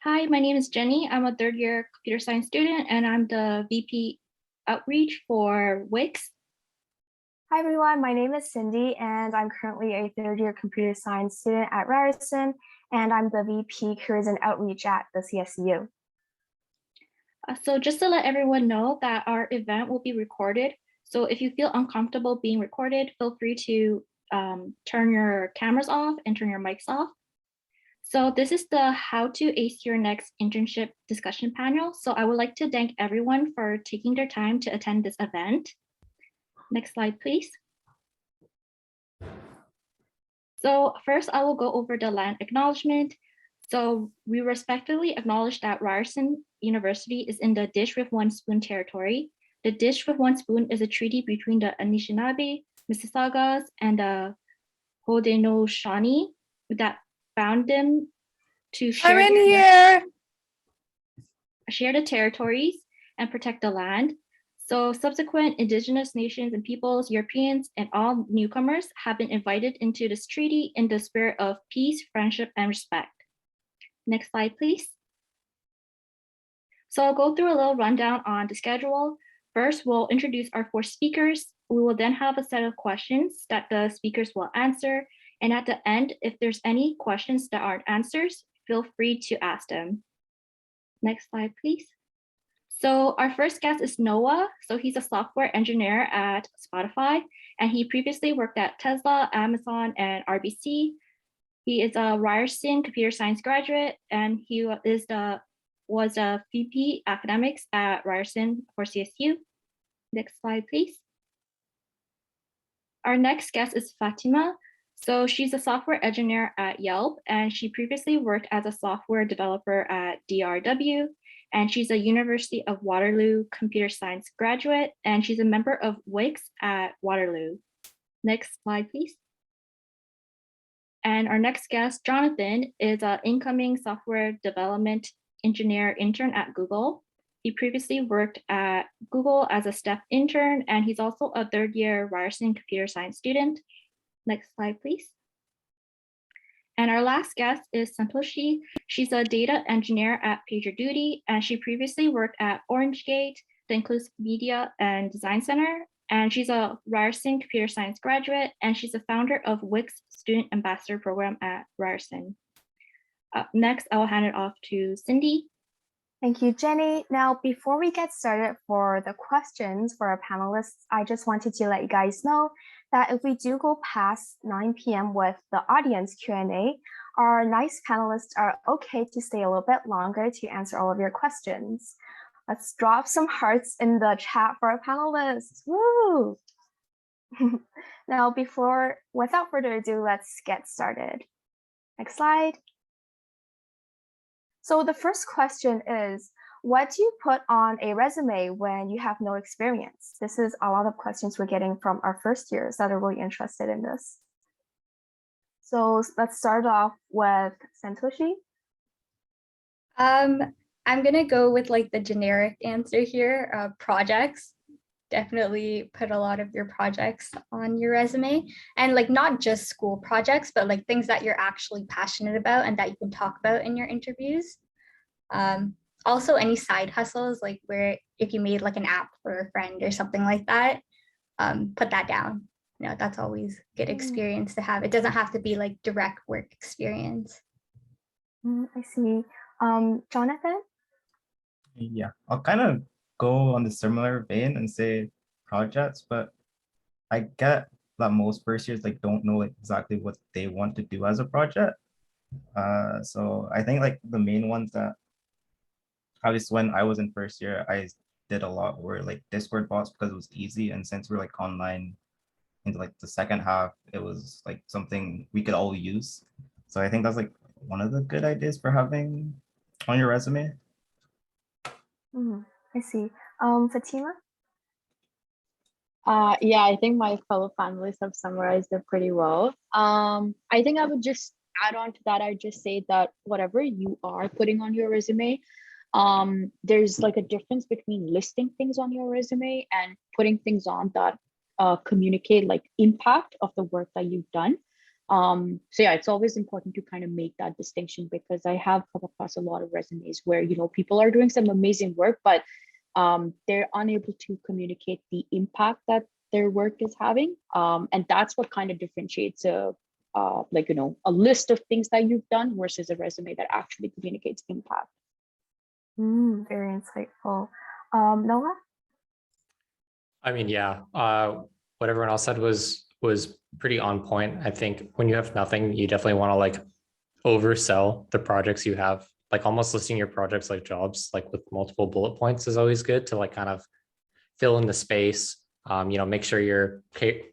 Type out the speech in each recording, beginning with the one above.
Hi, my name is Jenny. I'm a third year computer science student and I'm the VP outreach for Wix. Hi everyone, my name is Cindy and I'm currently a third year computer science student at Ryerson and I'm the VP Careers and Outreach at the CSU. So just to let everyone know that our event will be recorded. So if you feel uncomfortable being recorded, feel free to turn your cameras off and turn your mics off. So this is the How to Ace Your Next Internship discussion panel. So I would like to thank everyone for taking their time to attend this event. Next slide, please. So first, I will go over the land acknowledgement. So we respectfully acknowledge that Ryerson University is in the Dish with One Spoon territory. The Dish with One Spoon is a treaty between the Anishinaabe, Mississaugas, and the Haudenosaunee that bound them to share the territories and protect the land. So subsequent indigenous nations and peoples, Europeans, and all newcomers have been invited into this treaty in the spirit of peace, friendship, and respect. Next slide, please. So I'll go through a little rundown on the schedule. First, we'll introduce our 4 speakers. We will then have a set of questions that the speakers will answer. And at the end, if there's any questions that aren't answers, feel free to ask them. Next slide, please. So our first guest is Noah. So he's a software engineer at Spotify, and he previously worked at Tesla, Amazon, and RBC. He is a Ryerson computer science graduate, and he was a VP academics at Ryerson for CSU. Next slide, please. Our next guest is Fatima. So she's a software engineer at Yelp, and she previously worked as a software developer at DRW. And she's a University of Waterloo computer science graduate, and she's a member of Wix at Waterloo. Next slide, please. And our next guest, Jonathan, is an incoming software development engineer intern at Google. He previously worked at Google as a staff intern, and he's also a third year Ryerson computer science student. Next slide, please. And our last guest is Santoshi. She's a data engineer at PagerDuty, and she previously worked at OrangeGate, the Inclusive Media and Design Center, and she's a Ryerson computer science graduate, and she's a founder of Wix Student Ambassador Program at Ryerson. Next, I will hand it off to Cindy. Thank you, Jenny. Now, before we get started for the questions for our panelists, I just wanted to let you guys know that if we do go past 9 p.m. with the audience Q&A, our nice panelists are okay to stay a little bit longer to answer all of your questions. Let's drop some hearts in the chat for our panelists. Woo! Now, without further ado, let's get started. Next slide. So the first question is, what do you put on a resume when you have no experience? This is a lot of questions we're getting from our first years that are really interested in this. So let's start off with Santoshi. I'm gonna go with like the generic answer here, projects. Definitely put a lot of your projects on your resume, and like not just school projects, but like things that you're actually passionate about and that you can talk about in your interviews. Also any side hustles, like where if you made like an app for a friend or something like that, put that down. You know, that's always good experience to have. It doesn't have to be like direct work experience. I see. Jonathan? Yeah, I'll kind of go on the similar vein and say projects, but I get that most first years like don't know like exactly what they want to do as a project. So I think like the main ones that at least when I was in first year, I did a lot were like Discord bots because it was easy, and since we're like online into like the second half, it was like something we could all use. So I think that's like one of the good ideas for having on your resume. I see. Fatima? Yeah, I think my fellow panelists have summarized it pretty well. I think I would just add on to that. I'd just say that whatever you are putting on your resume, there's like a difference between listing things on your resume and putting things on that communicate like impact of the work that you've done. So yeah, it's always important to kind of make that distinction, because I have come across a lot of resumes where, you know, people are doing some amazing work, but they're unable to communicate the impact that their work is having. And that's what kind of differentiates like, you know, a list of things that you've done versus a resume that actually communicates impact. Very insightful. Noah? I mean, yeah, what everyone else said was pretty on point. I think when you have nothing, you definitely want to like oversell the projects you have. Like almost listing your projects like jobs, like with multiple bullet points is always good to like kind of fill in the space. You know, make sure you're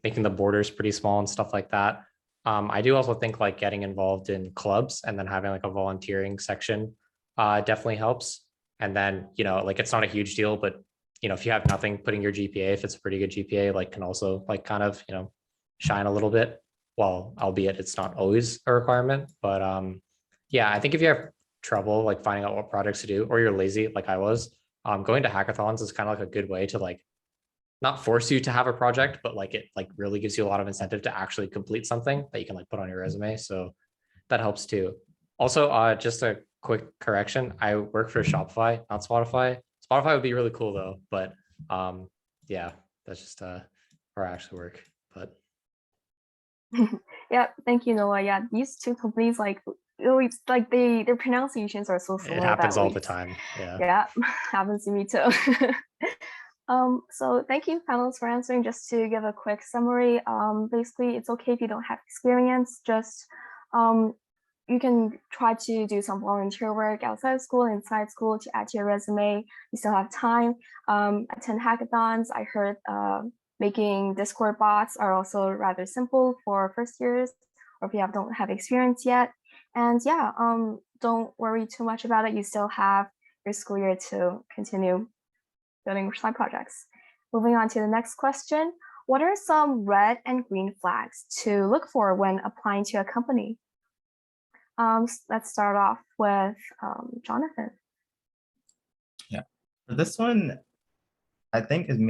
making the borders pretty small and stuff like that. I do also think like getting involved in clubs and then having like a volunteering section definitely helps. And then, you know, like it's not a huge deal, but you know, if you have nothing, putting your GPA, if it's a pretty good GPA, like can also like kind of, you know, shine a little bit. Well, albeit it's not always a requirement, but yeah, I think if you have trouble like finding out what projects to do, or you're lazy like I was, going to hackathons is kind of like a good way to like not force you to have a project, but like it like really gives you a lot of incentive to actually complete something that you can like put on your resume. So that helps too. Also, just a quick correction. I work for Shopify, not Spotify. Spotify would be really cool though, but yeah, that's just where I actually work. But Yeah, thank you, Noah. Yeah, these two companies like always like their pronunciations are so it similar. happens that all we- the time. Yeah. Yeah, happens to me too. So thank you, panelists, for answering. Just to give a quick summary, basically, it's okay if you don't have experience. Just you can try to do some volunteer work outside of school, inside school to add to your resume. You still have time. Attend hackathons. I heard making Discord bots are also rather simple for first years, or if you don't have experience yet. And yeah, don't worry too much about it. You still have your school year to continue building side projects. Moving on to the next question. What are some red and green flags to look for when applying to a company? Let's start off with Jonathan. Yeah, for this one, I think I'm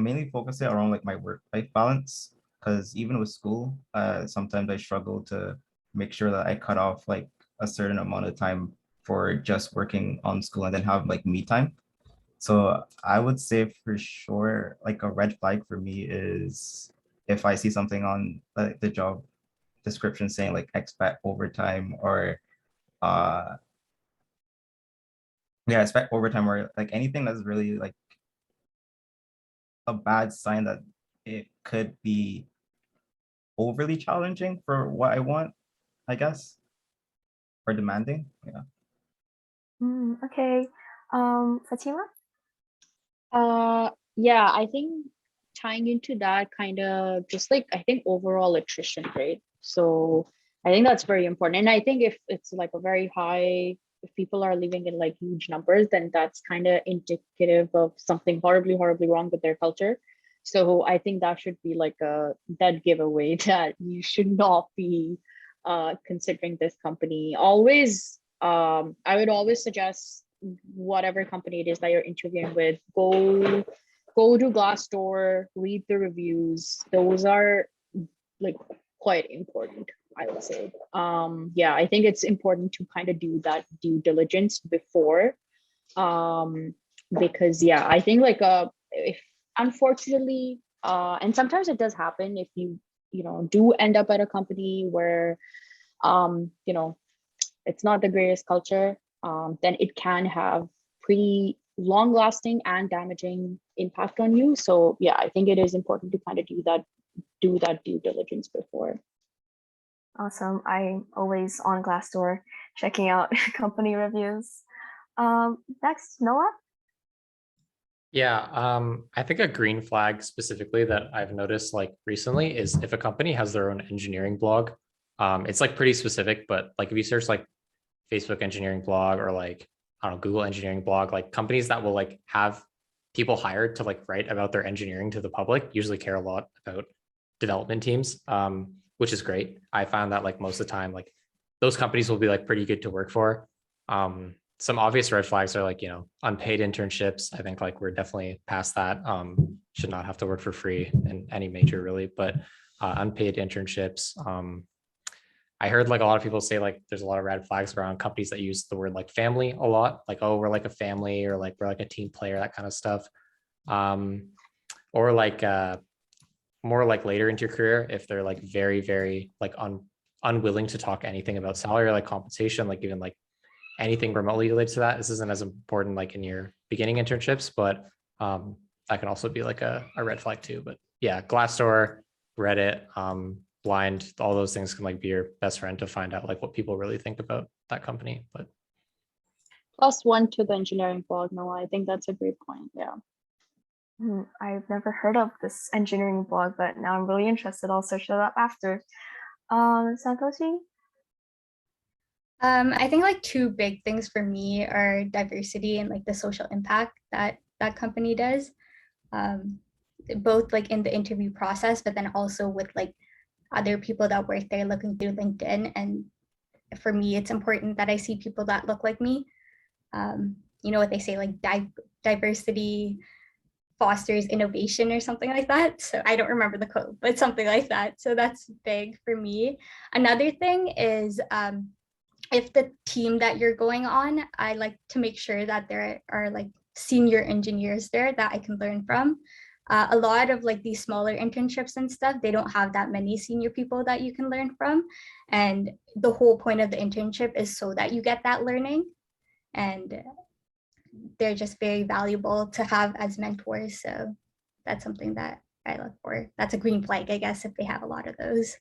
mainly focusing around like my work-life balance, because even with school, sometimes I struggle to make sure that I cut off like a certain amount of time for just working on school and then have like me time. So I would say for sure, like a red flag for me is if I see something on the job description saying like expect overtime, or uh yeah, expect overtime, or like anything that's really like a bad sign that it could be overly challenging for what I want, I guess, or demanding. Yeah. Okay. Fatima? Yeah, I think tying into that kind of just like, I think overall attrition rate. So I think that's very important. And I think if it's like a very high, if people are leaving in like huge numbers, then that's kind of indicative of something horribly, horribly wrong with their culture. So I think that should be like a dead giveaway that you should not be considering this company. Always, I would always suggest whatever company it is that you're interviewing with, go to Glassdoor, read the reviews. Those are like quite important, I would say. Yeah, I think it's important to kind of do that due diligence before, because yeah, I think like if unfortunately, and sometimes it does happen, if you know do end up at a company where you know it's not the greatest culture, then it can have pretty long lasting and damaging impact on you. So yeah, I think it is important to kind of do that due diligence before. Awesome. I'm always on Glassdoor checking out company reviews. Next, Noah? Yeah, I think a green flag specifically that I've noticed like recently is if a company has their own engineering blog. It's like pretty specific, but like if you search like Facebook engineering blog, or like, I don't know, Google engineering blog, like companies that will like have people hired to like write about their engineering to the public usually care a lot about development teams, which is great. I found that like most of the time, like those companies will be like pretty good to work for. Some obvious red flags are like, you know, unpaid internships. I think like we're definitely past that. Should not have to work for free in any major really, but unpaid internships, I heard like a lot of people say like there's a lot of red flags around companies that use the word like family a lot, like, oh, we're like a family, or like we're like a team player, that kind of stuff. Or like more like later into your career, if they're like very, very like unwilling to talk anything about salary or like compensation, like even like anything remotely related to that. This isn't as important like in your beginning internships, but that can also be like a red flag too. But yeah, Glassdoor, Reddit, Blind, all those things can like be your best friend to find out like what people really think about that company. But +1 to the engineering blog. No, I think that's a great point. Yeah. I've never heard of this engineering blog, but now I'm really interested. I'll search it up after. Santoshi? I think like two big things for me are diversity and like the social impact that that company does, both like in the interview process, but then also with like other people that work there looking through LinkedIn. And for me, it's important that I see people that look like me. You know what they say, like diversity fosters innovation or something like that. So I don't remember the quote, but something like that. So that's big for me. Another thing is if the team that you're going on, I like to make sure that there are like senior engineers there that I can learn from. A lot of like these smaller internships and stuff, they don't have that many senior people that you can learn from. And the whole point of the internship is so that you get that learning. And they're just very valuable to have as mentors. So that's something that I look for. That's a green flag, I guess, if they have a lot of those.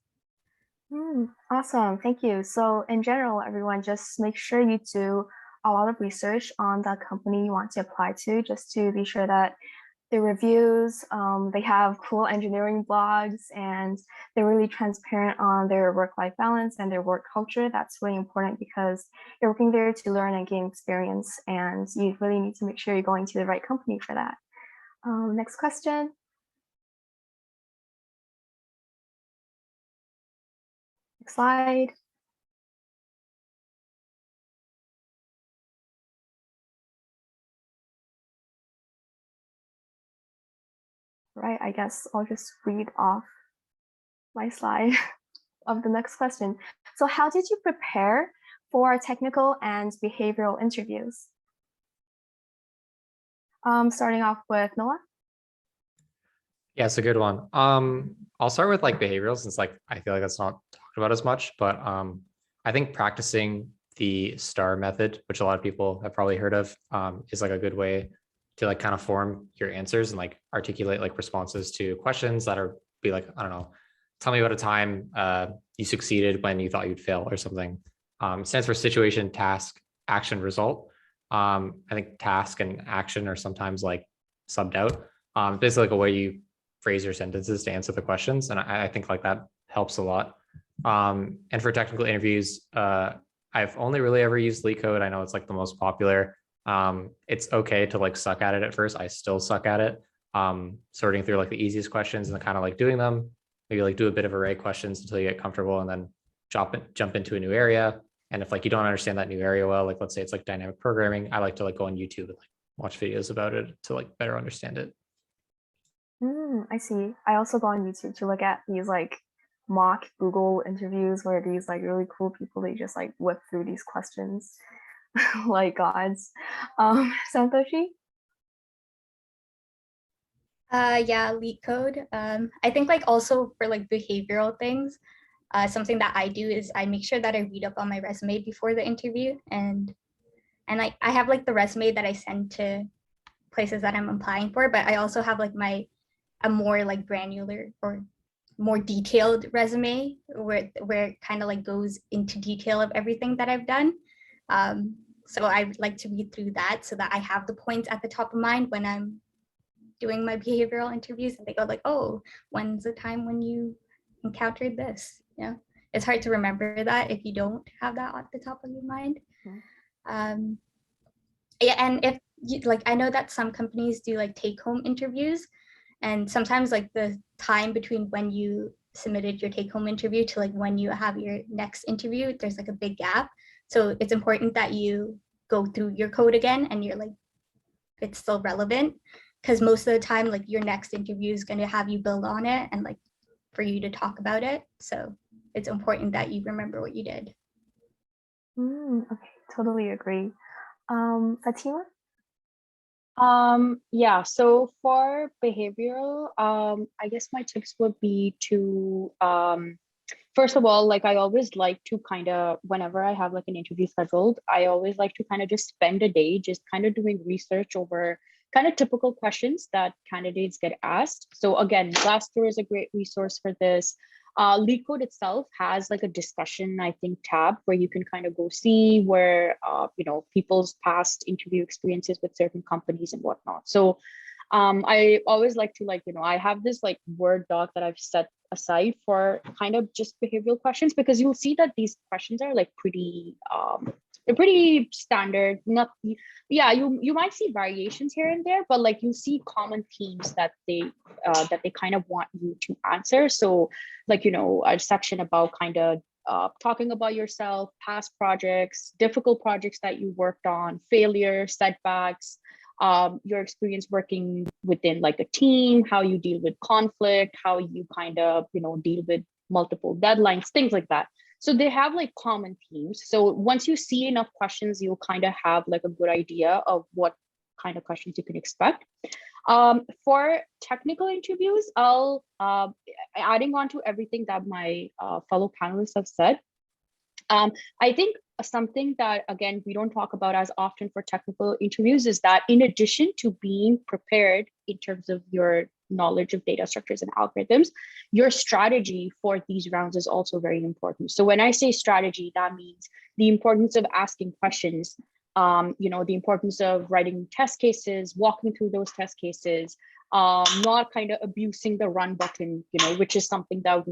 Awesome, thank you. So in general, everyone, just make sure you do a lot of research on the company you want to apply to, just to be sure that the reviews, they have cool engineering blogs, and they're really transparent on their work-life balance and their work culture. That's really important because you're working there to learn and gain experience, and you really need to make sure you're going to the right company for that. Next question. Next slide. Right, I guess I'll just read off my slide of the next question. So how did you prepare for technical and behavioral interviews? Starting off with Noah. yeah, it's a good one. I'll start with like behavioral, since like I feel like that's not talked about as much, but I think practicing the STAR method, which a lot of people have probably heard of, is like a good way to like kind of form your answers and like articulate like responses to questions that are be like, I don't know, tell me about a time you succeeded when you thought you'd fail or something. Stands for situation, task, action, result. I think task and action are sometimes like subbed out. Basically like a way you phrase your sentences to answer the questions. And I think like that helps a lot. And for technical interviews, I've only really ever used LeetCode. I know it's like the most popular. It's okay to like suck at it at first. I still suck at it. Sorting through like the easiest questions and kind of like doing them, maybe like do a bit of array questions until you get comfortable, and then jump into a new area. And if like you don't understand that new area well, like let's say it's like dynamic programming, I like to like go on YouTube and like watch videos about it to like better understand it. I see. I also go on YouTube to look at these like mock Google interviews where these like really cool people, they just like whip through these questions like gods. Santoshi? Yeah, LeetCode. I think like also for like behavioral things, something that I do is I make sure that I read up on my resume before the interview, and like I have like the resume that I send to places that I'm applying for, but I also have like a more like granular or more detailed resume where it kind of like goes into detail of everything that I've done. So I like to read through that so that I have the points at the top of mind when I'm doing my behavioral interviews, and they go like, oh, when's the time when you encountered this? You know, it's hard to remember that if you don't have that at the top of your mind. Yeah, and if you, like, I know that some companies do like take-home interviews, and sometimes like the time between when you submitted your take-home interview to like when you have your next interview, there's like a big gap. So it's important that you go through your code again and you're like, it's still relevant, because most of the time like your next interview is going to have you build on it and like for you to talk about it. So it's important that you remember what you did. Okay, totally agree. Fatima? Yeah, so for behavioral, I guess my tips would be to first of all, like I always like to kind of, whenever I have like an interview scheduled, I always like to kind of just spend a day just kind of doing research over kind of typical questions that candidates get asked. So again, Glassdoor is a great resource for this. LeetCode itself has like a discussion, I think, tab where you can kind of go see where, people's past interview experiences with certain companies and whatnot. So I always like to I have this like Word doc that I've set aside for kind of just behavioral questions, because you'll see that these questions are like pretty they're pretty standard. Not, yeah, you might see variations here and there, but like you see common themes that they kind of want you to answer. So like a section about kind of talking about yourself, past projects, difficult projects that you worked on, failure, setbacks, your experience working within like a team, how you deal with conflict, how you kind of, deal with multiple deadlines, things like that. So they have like common themes. So once you see enough questions, you'll kind of have like a good idea of what kind of questions you can expect. For technical interviews, I'll adding on to everything that my fellow panelists have said. I think something that, again, we don't talk about as often for technical interviews is that in addition to being prepared in terms of your knowledge of data structures and algorithms, your strategy for these rounds is also very important. So when I say strategy, that means the importance of asking questions, the importance of writing test cases, walking through those test cases, not kind of abusing the run button, which is something that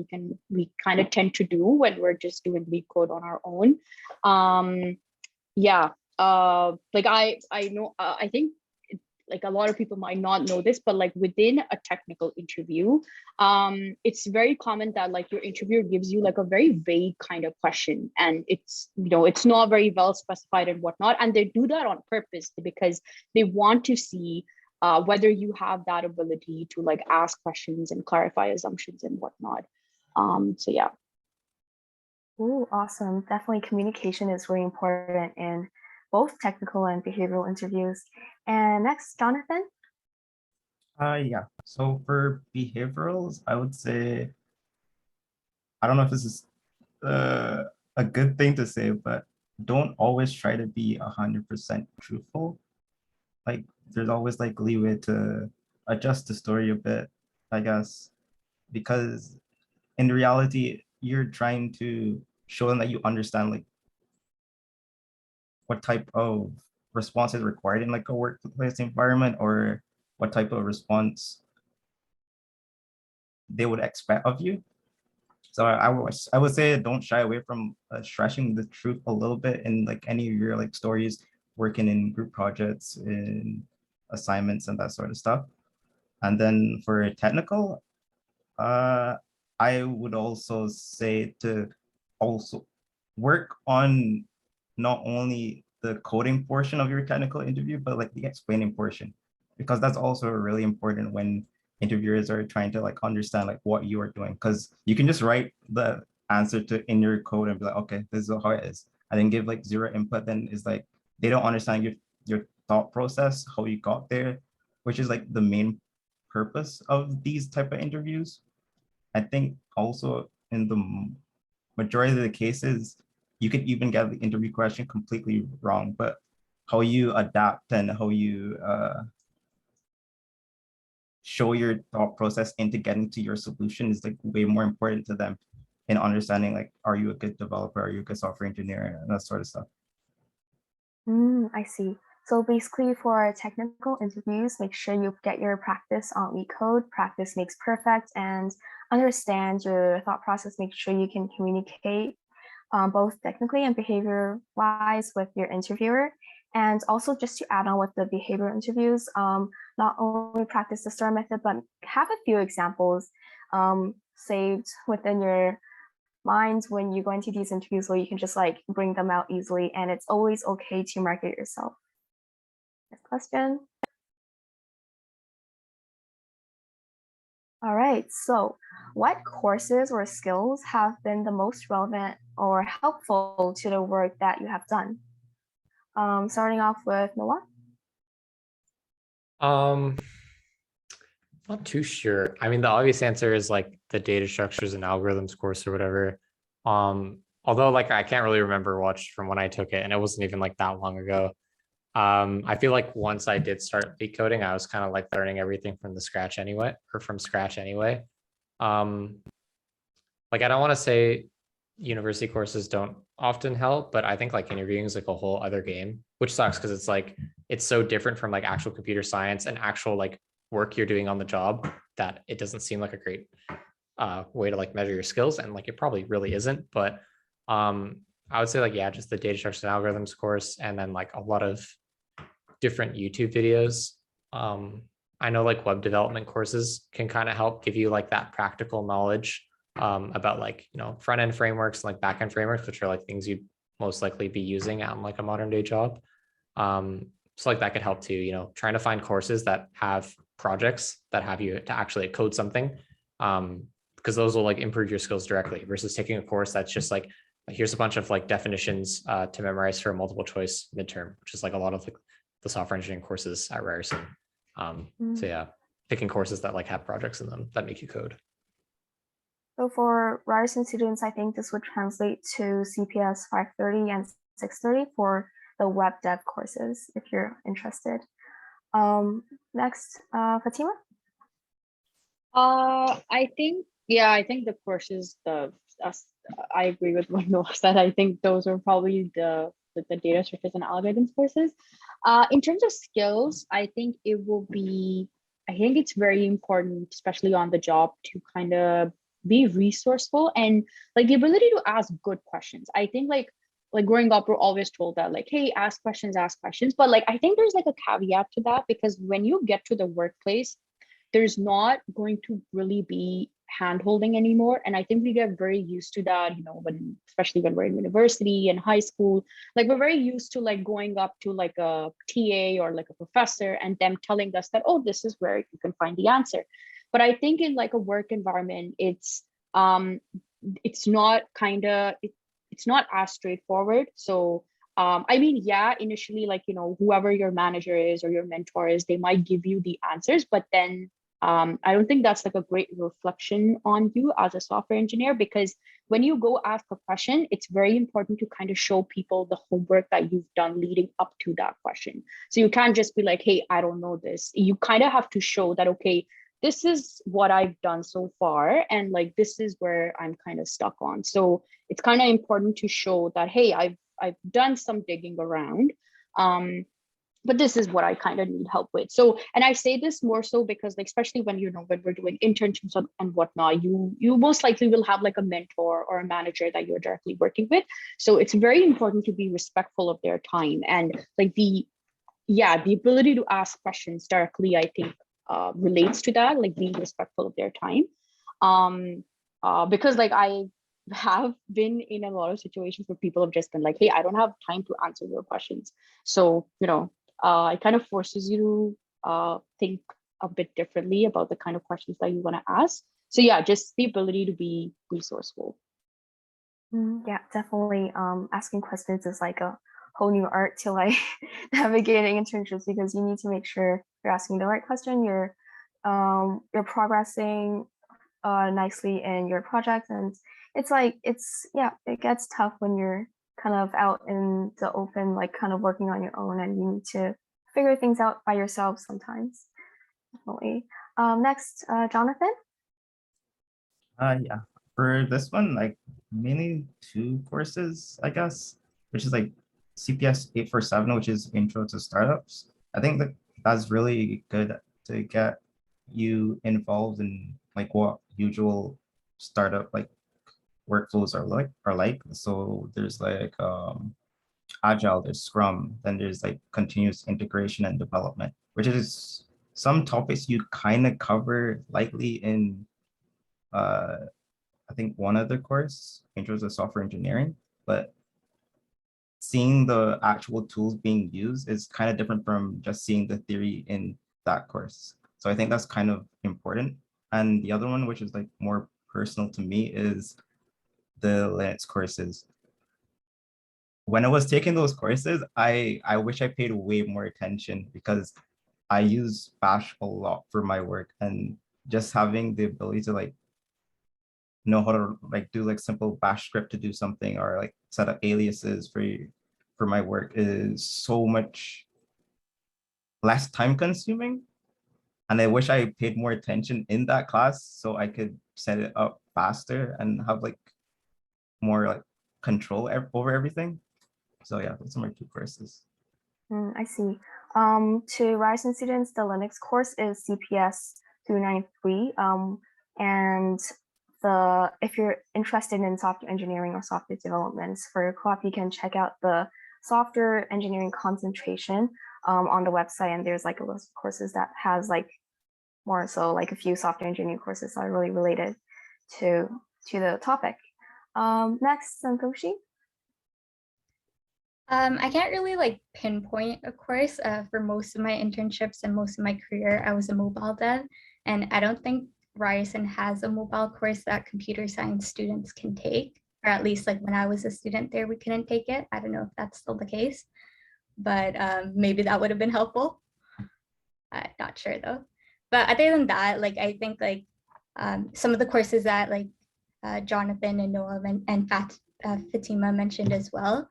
we kind of tend to do when we're just doing LeetCode on our own. Like I know, I think like a lot of people might not know this, but like within a technical interview, it's very common that like your interviewer gives you like a very vague kind of question, and it's it's not very well specified and whatnot, and they do that on purpose because they want to see whether you have that ability to like ask questions and clarify assumptions and whatnot. So yeah. Oh, awesome. Definitely communication is really important in both technical and behavioral interviews. And next, Jonathan. Yeah. So for behaviorals, I would say, I don't know if this is a good thing to say, but don't always try to be 100% truthful. Like there's always like leeway to adjust the story a bit, I guess, because in reality, you're trying to show them that you understand like what type of response is required in like a workplace environment, or what type of response they would expect of you. So I would say don't shy away from stretching the truth a little bit in like any of your like stories, working in group projects, in assignments and that sort of stuff. And then for technical, I would also say to also work on not only the coding portion of your technical interview, but like the explaining portion, because that's also really important when interviewers are trying to like understand like what you are doing. Because you can just write the answer to in your code and be like, okay, this is how it is, and then give like zero input. Then it's like they don't understand your thought process, how you got there, which is like the main purpose of these type of interviews. I think also in the majority of the cases, you could even get the interview question completely wrong, but how you adapt and how you show your thought process into getting to your solution is like way more important to them in understanding like, are you a good developer? Are you a good software engineer? And that sort of stuff. I see. So basically for technical interviews, make sure you get your practice on LeetCode. Practice makes perfect, and understand your thought process. Make sure you can communicate both technically and behavior wise with your interviewer. And also just to add on with the behavioral interviews, not only practice the STAR method, but have a few examples saved within your mind when you go into these interviews where you can just like bring them out easily, and it's always okay to market yourself. Next question. All right, so what courses or skills have been the most relevant or helpful to the work that you have done? Starting off with Noah. Not too sure. I mean, the obvious answer is like the data structures and algorithms course or whatever. Although like I can't really remember much from when I took it, and it wasn't even like that long ago. I feel like once I did start lead coding, I was kind of like learning everything from the scratch anyway, or from scratch anyway. Like I don't want to say university courses don't often help, but I think like interviewing is like a whole other game, which sucks because it's like it's so different from like actual computer science and actual like work you're doing on the job that it doesn't seem like a great way to like measure your skills, and like it probably really isn't. But I would say like yeah, just the data structures and algorithms course, and then like a lot of different YouTube videos. I know like web development courses can kind of help give you like that practical knowledge about like, you know, front end frameworks and like back end frameworks, which are like things you'd most likely be using on like a modern day job. So like that could help too, you know, trying to find courses that have projects that have you to actually code something. Because those will like improve your skills directly versus taking a course that's just like, here's a bunch of like definitions to memorize for a multiple choice midterm, which is like a lot of like the software engineering courses at Ryerson. So yeah, picking courses that like have projects in them that make you code. So for Ryerson students, I think this would translate to CPS 530 and 630 for the web dev courses, if you're interested. Next, Fatima. I think the courses, I agree with what Noah said. I think those are probably the data structures and algorithms courses. In terms of skills, I think it's very important, especially on the job, to kind of be resourceful and like the ability to ask good questions. I think like growing up, we're always told that like, hey, ask questions, but like I think there's like a caveat to that, because when you get to the workplace, there's not going to really be hand holding anymore. And I think we get very used to that, you know, especially when we're in university and high school, like we're very used to like going up to like a TA or like a professor and them telling us that, oh, this is where you can find the answer. But I think in like a work environment, it's not it's not as straightforward. So I mean, yeah, initially, like, you know, whoever your manager is or your mentor is, they might give you the answers, but then I don't think that's like a great reflection on you as a software engineer, because when you go ask a question, it's very important to kind of show people the homework that you've done leading up to that question. So you can't just be like, hey, I don't know this. You kind of have to show that, okay, this is what I've done so far, and like this is where I'm kind of stuck on. So it's kind of important to show that, hey, I've done some digging around. But this is what I kind of need help with. So, and I say this more so because like, especially when, you know, when we're doing internships and whatnot, you most likely will have like a mentor or a manager that you're directly working with. So it's very important to be respectful of their time, and like the ability to ask questions directly, I think relates to that, like being respectful of their time. Because like I have been in a lot of situations where people have just been like, hey, I don't have time to answer your questions. So, you know, it kind of forces you to think a bit differently about the kind of questions that you want to ask. So yeah, just the ability to be resourceful. Yeah, definitely. Asking questions is like a whole new art to like navigating internships, because you need to make sure you're asking the right question, you're progressing nicely in your project, and it's like it gets tough when you're kind of out in the open, like kind of working on your own, and you need to figure things out by yourself sometimes. Definitely. Next, Jonathan. Yeah, for this one, like mainly two courses, I guess, which is like CPS 847, which is Intro to Startups. I think that that's really good to get you involved in like what usual startup like workflows are like. So there's like Agile, there's Scrum, then there's like continuous integration and development, which is some topics you kind of cover likely in I think one other course, Intros to Software Engineering, but seeing the actual tools being used is kind of different from just seeing the theory in that course. So I think that's kind of important. And the other one, which is like more personal to me, is the Linux courses. When I was taking those courses, I wish I paid way more attention because I use Bash a lot for my work, and just having the ability to like know how to like do like simple Bash script to do something, or like set up aliases for my work is so much less time consuming. And I wish I paid more attention in that class so I could set it up faster and have like more like control over everything. So yeah, those are my two courses. I see. To Ryerson students, the Linux course is CPS 293. And if you're interested in software engineering or software development for your co-op, you can check out the software engineering concentration on the website. And there's like a list of courses that has like more so like a few software engineering courses that are really related to the topic. Next, Santoshi. I can't really like pinpoint a course. For most of my internships and most of my career, I was a mobile dev, and I don't think Ryerson has a mobile course that computer science students can take, or at least like when I was a student there, we couldn't take it. I don't know if that's still the case, but maybe that would have been helpful. Not sure though. But other than that, like I think like some of the courses that like Jonathan and Noah and Fatima mentioned as well.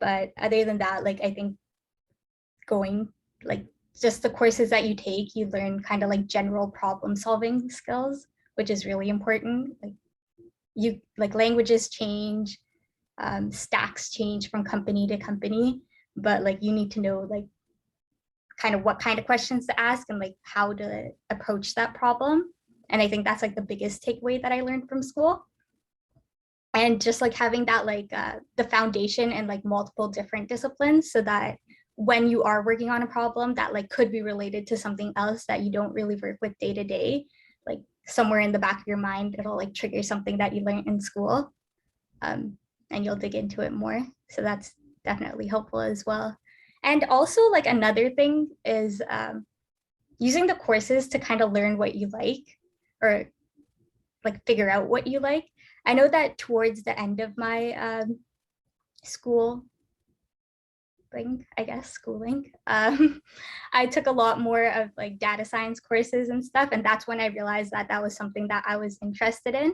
But other than that, like I think going like just the courses that you take, you learn kind of like general problem solving skills, which is really important. Like you like languages change, stacks change from company to company, but like you need to know like kind of what kind of questions to ask and like how to approach that problem. And I think that's like the biggest takeaway that I learned from school. And just like having that like the foundation and like multiple different disciplines, so that when you are working on a problem that like could be related to something else that you don't really work with day to day, like somewhere in the back of your mind, it'll like trigger something that you learned in school, and you'll dig into it more. So that's definitely helpful as well. And also like another thing is using the courses to kind of learn what you like, or like figure out what you like. I know that towards the end of my schooling, I took a lot more of like data science courses and stuff. And that's when I realized that that was something that I was interested in.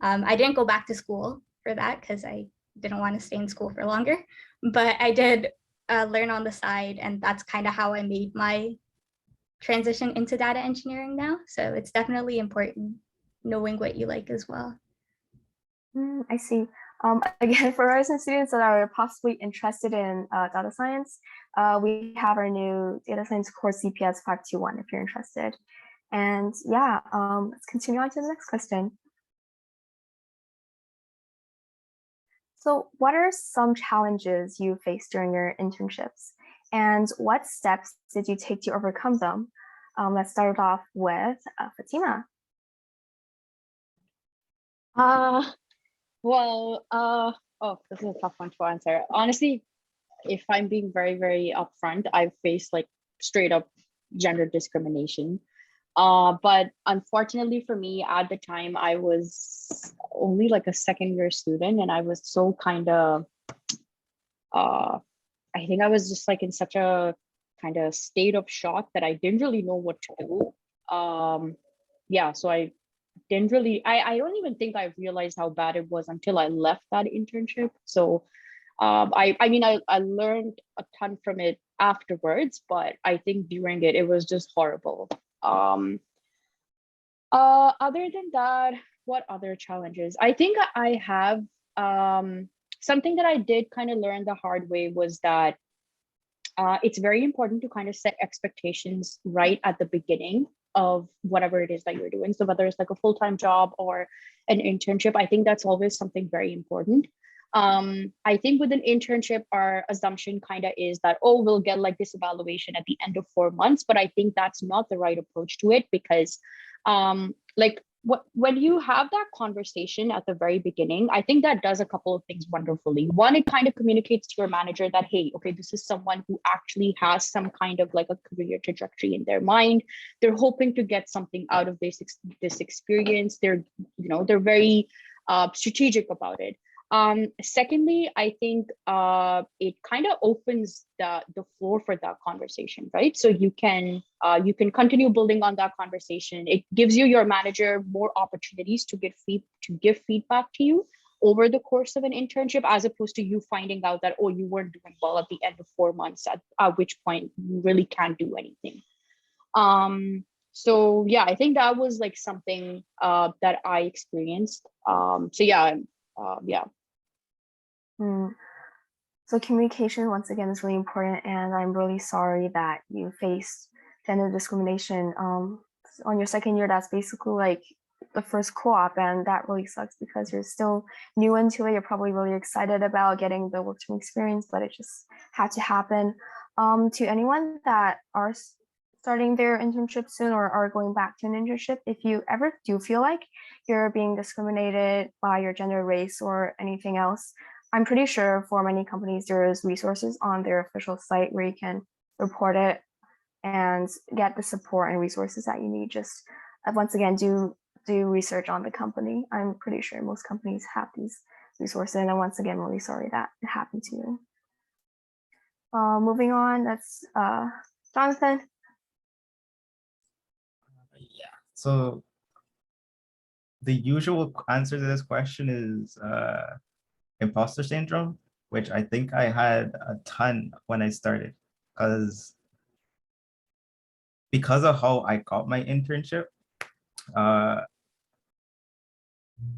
I didn't go back to school for that because I didn't want to stay in school for longer, but I did learn on the side. And that's kind of how I made my transition into data engineering now. So it's definitely important knowing what you like as well. I see. Again, for Ryerson students that are possibly interested in data science, we have our new data science course CPS 521 if you're interested. And yeah, let's continue on to the next question. So what are some challenges you faced during your internships, and what steps did you take to overcome them? Let's start off with Fatima. Oh, this is a tough one to answer. Honestly, if I'm being very, very upfront, I've faced like straight up gender discrimination. But unfortunately for me, at the time, I was only like a second year student, and I was so kind of, I think I was just like in such a kind of state of shock that I didn't really know what to do. Yeah, so I didn't really, I don't even think I realized how bad it was until I left that internship. So I mean, I learned a ton from it afterwards, but I think during it, it was just horrible. Other than that, what other challenges? I think I have something that I did kind of learn the hard way was that it's very important to kind of set expectations right at the beginning of whatever it is that you're doing. So whether it's like a full-time job or an internship, I think that's always something very important. I think with an internship, our assumption kind of is that, oh, we'll get like this evaluation at the end of 4 months, but I think that's not the right approach to it, because like when you have that conversation at the very beginning, I think that does a couple of things wonderfully. One, it kind of communicates to your manager that, hey, okay, this is someone who actually has some kind of like a career trajectory in their mind. They're hoping to get something out of this experience. They're, you know, they're very strategic about it. Secondly, I think it kind of opens the floor for that conversation, right? So you can continue building on that conversation. It gives your manager more opportunities to give feedback to you over the course of an internship, as opposed to you finding out that, oh, you weren't doing well at the end of 4 months, at which point you really can't do anything. So yeah, I think that was like something that I experienced. So yeah. So communication, once again, is really important, and I'm really sorry that you faced gender discrimination on your second year. That's basically like the first co-op, and that really sucks because you're still new into it. You're probably really excited about getting the work experience, but it just had to happen. To anyone that are starting their internship soon or are going back to an internship, if you ever do feel like you're being discriminated by your gender, race, or anything else, I'm pretty sure for many companies, there is resources on their official site where you can report it and get the support and resources that you need. Just once again, do research on the company. I'm pretty sure most companies have these resources. And once again, really sorry that it happened to you. Moving on, that's Jonathan. Yeah. So the usual answer to this question is Imposter Syndrome, which I think I had a ton when I started, because of how I got my internship. A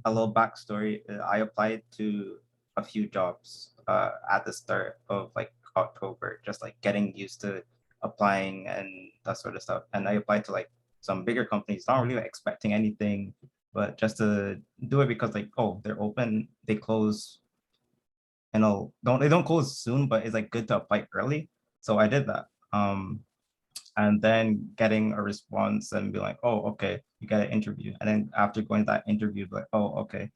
little backstory, I applied to a few jobs at the start of like October, just like getting used to applying and that sort of stuff. And I applied to like some bigger companies, not really expecting anything, but just to do it because like, oh, they're open, they close, you know, they don't close soon, but it's like good to apply early. So I did that. And then getting a response and be like, oh, okay, you got an interview. And then after going to that interview, like, oh, okay,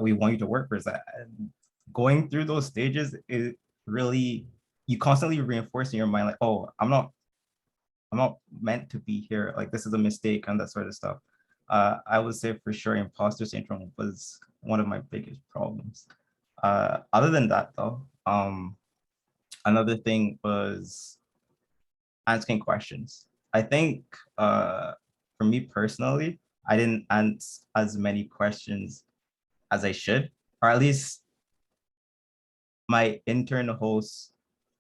we want you to work for that. And going through those stages, it really, you constantly reinforce in your mind, like, oh, I'm not meant to be here. Like, this is a mistake and that sort of stuff. I would say for sure, imposter syndrome was one of my biggest problems. Other than that, though, another thing was asking questions. I think for me personally, I didn't answer as many questions as I should, or at least my intern host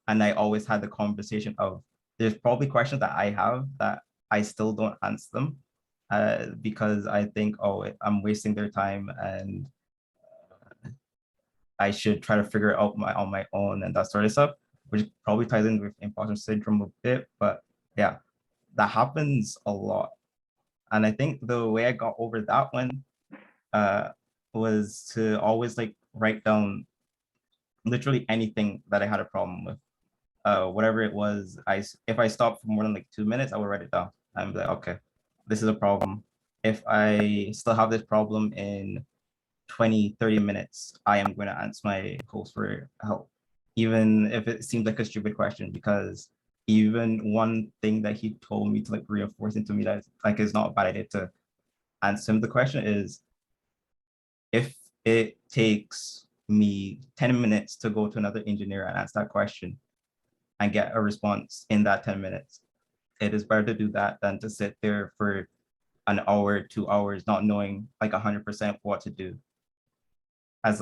and I always had the conversation of there's probably questions that I have that I still don't answer them because I think, oh, I'm wasting their time and I should try to figure it out on my own and that sort of stuff, which probably ties in with imposter syndrome a bit. But yeah, that happens a lot. And I think the way I got over that one was to always like write down literally anything that I had a problem with. Whatever it was, if I stopped for more than like 2 minutes, I would write it down. I'm like, okay, this is a problem. If I still have this problem in 20-30 minutes, I am going to ask my host for help, even if it seems like a stupid question, because even one thing that he told me to like reinforce into me that like is not a bad idea to answer him the question is, if it takes me 10 minutes to go to another engineer and ask that question and get a response in that 10 minutes, it is better to do that than to sit there for an hour, 2 hours, not knowing like 100% what to do as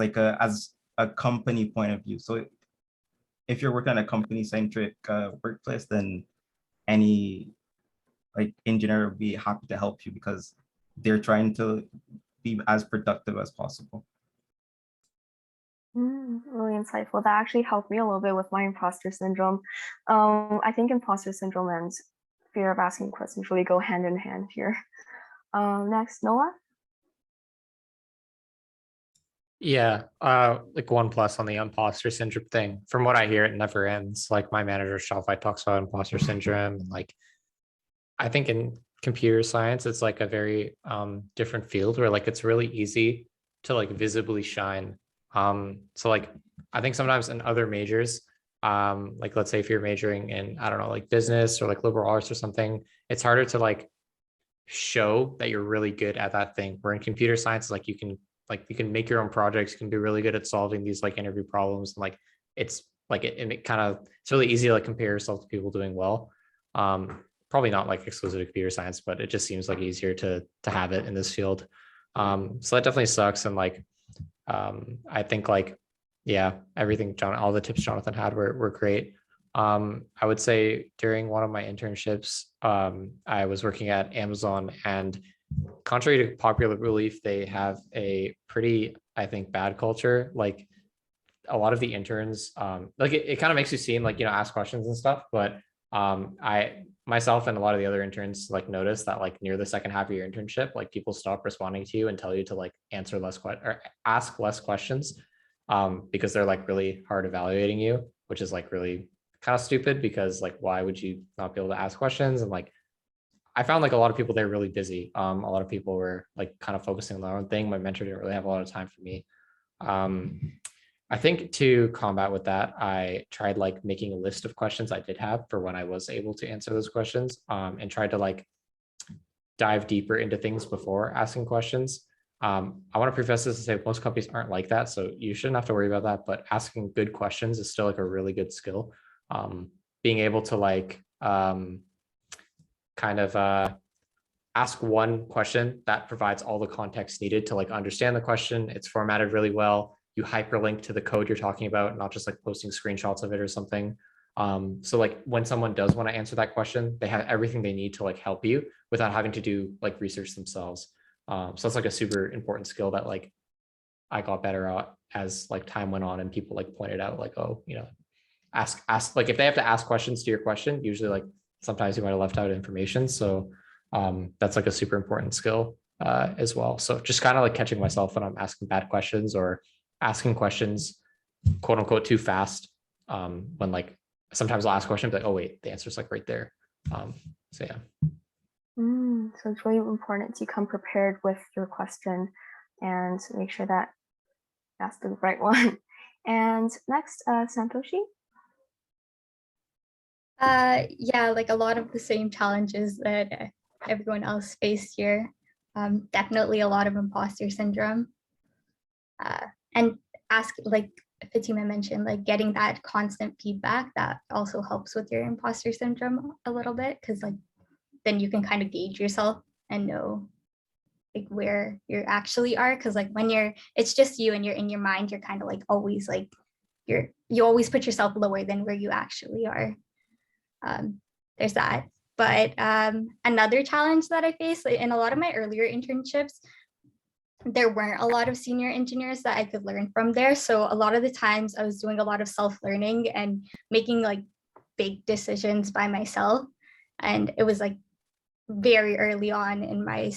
a company point of view. So if you're working on a company-centric workplace, then any like engineer would be happy to help you because they're trying to be as productive as possible. Really insightful. That actually helped me a little bit with my imposter syndrome. I think imposter syndrome and fear of asking questions really go hand in hand here. Next, Noah. Yeah, like 1+ on the imposter syndrome thing. From what I hear, it never ends. Like my manager Shopify talks about imposter syndrome, and like I think in computer science, it's like a very different field where like it's really easy to like visibly shine. So like I think sometimes in other majors, like let's say if you're majoring in, I don't know, like business or like liberal arts or something, it's harder to like show that you're really good at that thing. Where in computer science, like you can make your own projects, you can be really good at solving these like interview problems, and like it's like it kind of, it's really easy to like compare yourself to people doing well. Probably not like exclusive to computer science, but it just seems like easier to have it in this field. So that definitely sucks. And like I think like, yeah, everything all the tips Jonathan had were great. I would say during one of my internships, I was working at Amazon, and contrary to popular belief, they have a pretty, I think, bad culture. Like a lot of the interns, like it kind of makes you seem like, you know, ask questions and stuff, but I myself and a lot of the other interns like noticed that like near the second half of your internship, like people stop responding to you and tell you to like answer less or ask less questions, because they're like really hard evaluating you, which is like really kind of stupid, because like why would you not be able to ask questions? And like I found like a lot of people, they're really busy. A lot of people were like kind of focusing on their own thing. My mentor didn't really have a lot of time for me. I think to combat with that, I tried like making a list of questions I did have for when I was able to answer those questions, and tried to like dive deeper into things before asking questions. I want to preface this to say most companies aren't like that, so you shouldn't have to worry about that, but asking good questions is still like a really good skill. Being able to like kind of ask one question that provides all the context needed to like understand the question. It's formatted really well. You hyperlink to the code you're talking about, not just like posting screenshots of it or something. So like when someone does want to answer that question, they have everything they need to like help you without having to do like research themselves. So that's like a super important skill that like I got better at as like time went on, and people like pointed out like, oh, you know, ask like if they have to ask questions to your question, usually like sometimes you might have left out information. So that's like a super important skill as well. So just kind of like catching myself when I'm asking bad questions or asking questions quote unquote too fast, when like sometimes I'll ask a question but like, oh wait, the answer's like right there. So yeah. So it's really important to come prepared with your question and make sure that that's the right one. And next, Santoshi. Yeah, like a lot of the same challenges that everyone else faced here. Definitely a lot of imposter syndrome. And ask, like Fatima mentioned, like getting that constant feedback that also helps with your imposter syndrome a little bit, because like then you can kind of gauge yourself and know like where you actually are. Because like when it's just you and you're in your mind, you're kind of like always like you always put yourself lower than where you actually are. There's that. But another challenge that I faced in a lot of my earlier internships, there weren't a lot of senior engineers that I could learn from there. So a lot of the times I was doing a lot of self-learning and making like big decisions by myself. And it was like very early on in my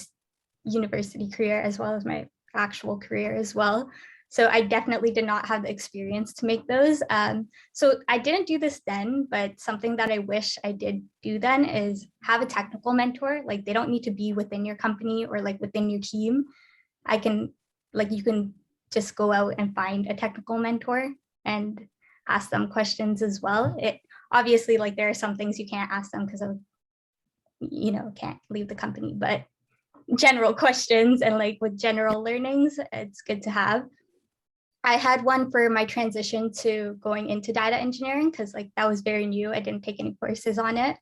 university career, as well as my actual career as well. So I definitely did not have the experience to make those. So I didn't do this then, but something that I wish I did do then is have a technical mentor. Like they don't need to be within your company or like within your team. You can just go out and find a technical mentor and ask them questions as well. It obviously, like there are some things you can't ask them because of, can't leave the company, but general questions and like with general learnings, it's good to have. I had one for my transition to going into data engineering because like that was very new. I didn't take any courses on it.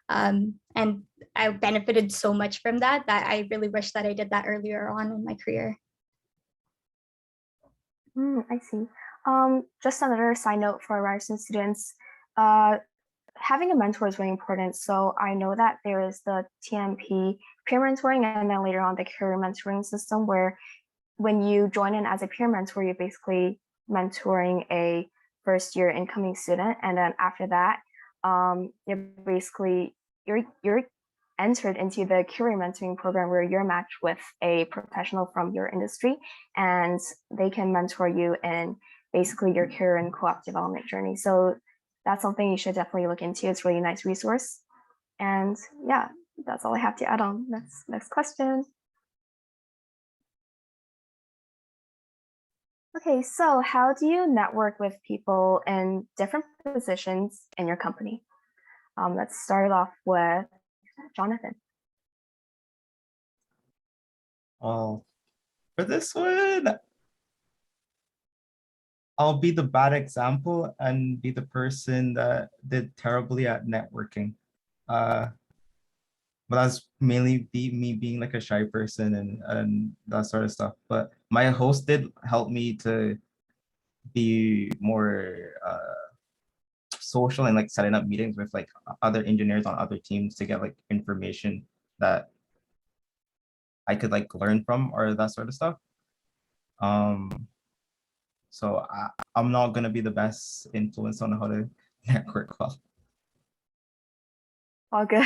And I benefited so much from that I really wish that I did that earlier on in my career. I see. Just another side note for Ryerson students, having a mentor is really important. So I know that there is the TMP peer mentoring and then later on the career mentoring system where when you join in as a peer mentor, you're basically mentoring a first year incoming student. And then after that, you're entered into the career mentoring program where you're matched with a professional from your industry and they can mentor you in basically your career and co-op development journey. So that's something you should definitely look into. It's a really nice resource. And yeah, That's all I have to add on. Next question. Okay, so how do you network with people in different positions in your company? Let's start off with Jonathan. Well, for this one, I'll be the bad example and be the person that did terribly at networking. But that's mainly me being like a shy person and that sort of stuff. But my host did help me to be more social and like setting up meetings with like other engineers on other teams to get like information that I could like learn from or that sort of stuff. So I'm not gonna be the best influence on how to network well. All good.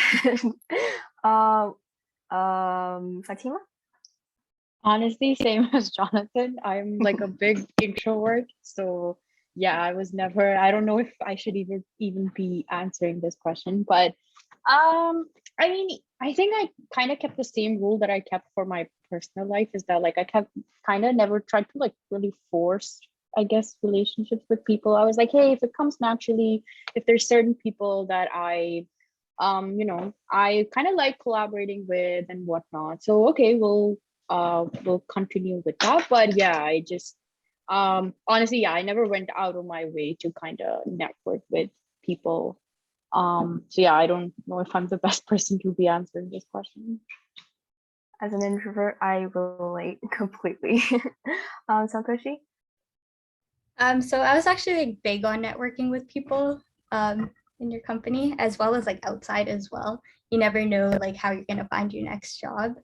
Fatima? Honestly, same as Jonathan. I'm like a big introvert. So yeah, I don't know if I should even be answering this question, but I mean, I think I kind of kept the same rule that I kept for my personal life, is that like I kept kind of never tried to like really force, I guess, relationships with people. I was like, hey, if it comes naturally, if there's certain people that I kind of like collaborating with and whatnot. So okay, we'll continue with that. But yeah, I just honestly, yeah, I never went out of my way to kind of network with people. So yeah, I don't know if I'm the best person to be answering this question. As an introvert, I relate completely. Santoshi? So I was actually like big on networking with people in your company, as well as like outside as well. You never know like how you're gonna find your next job,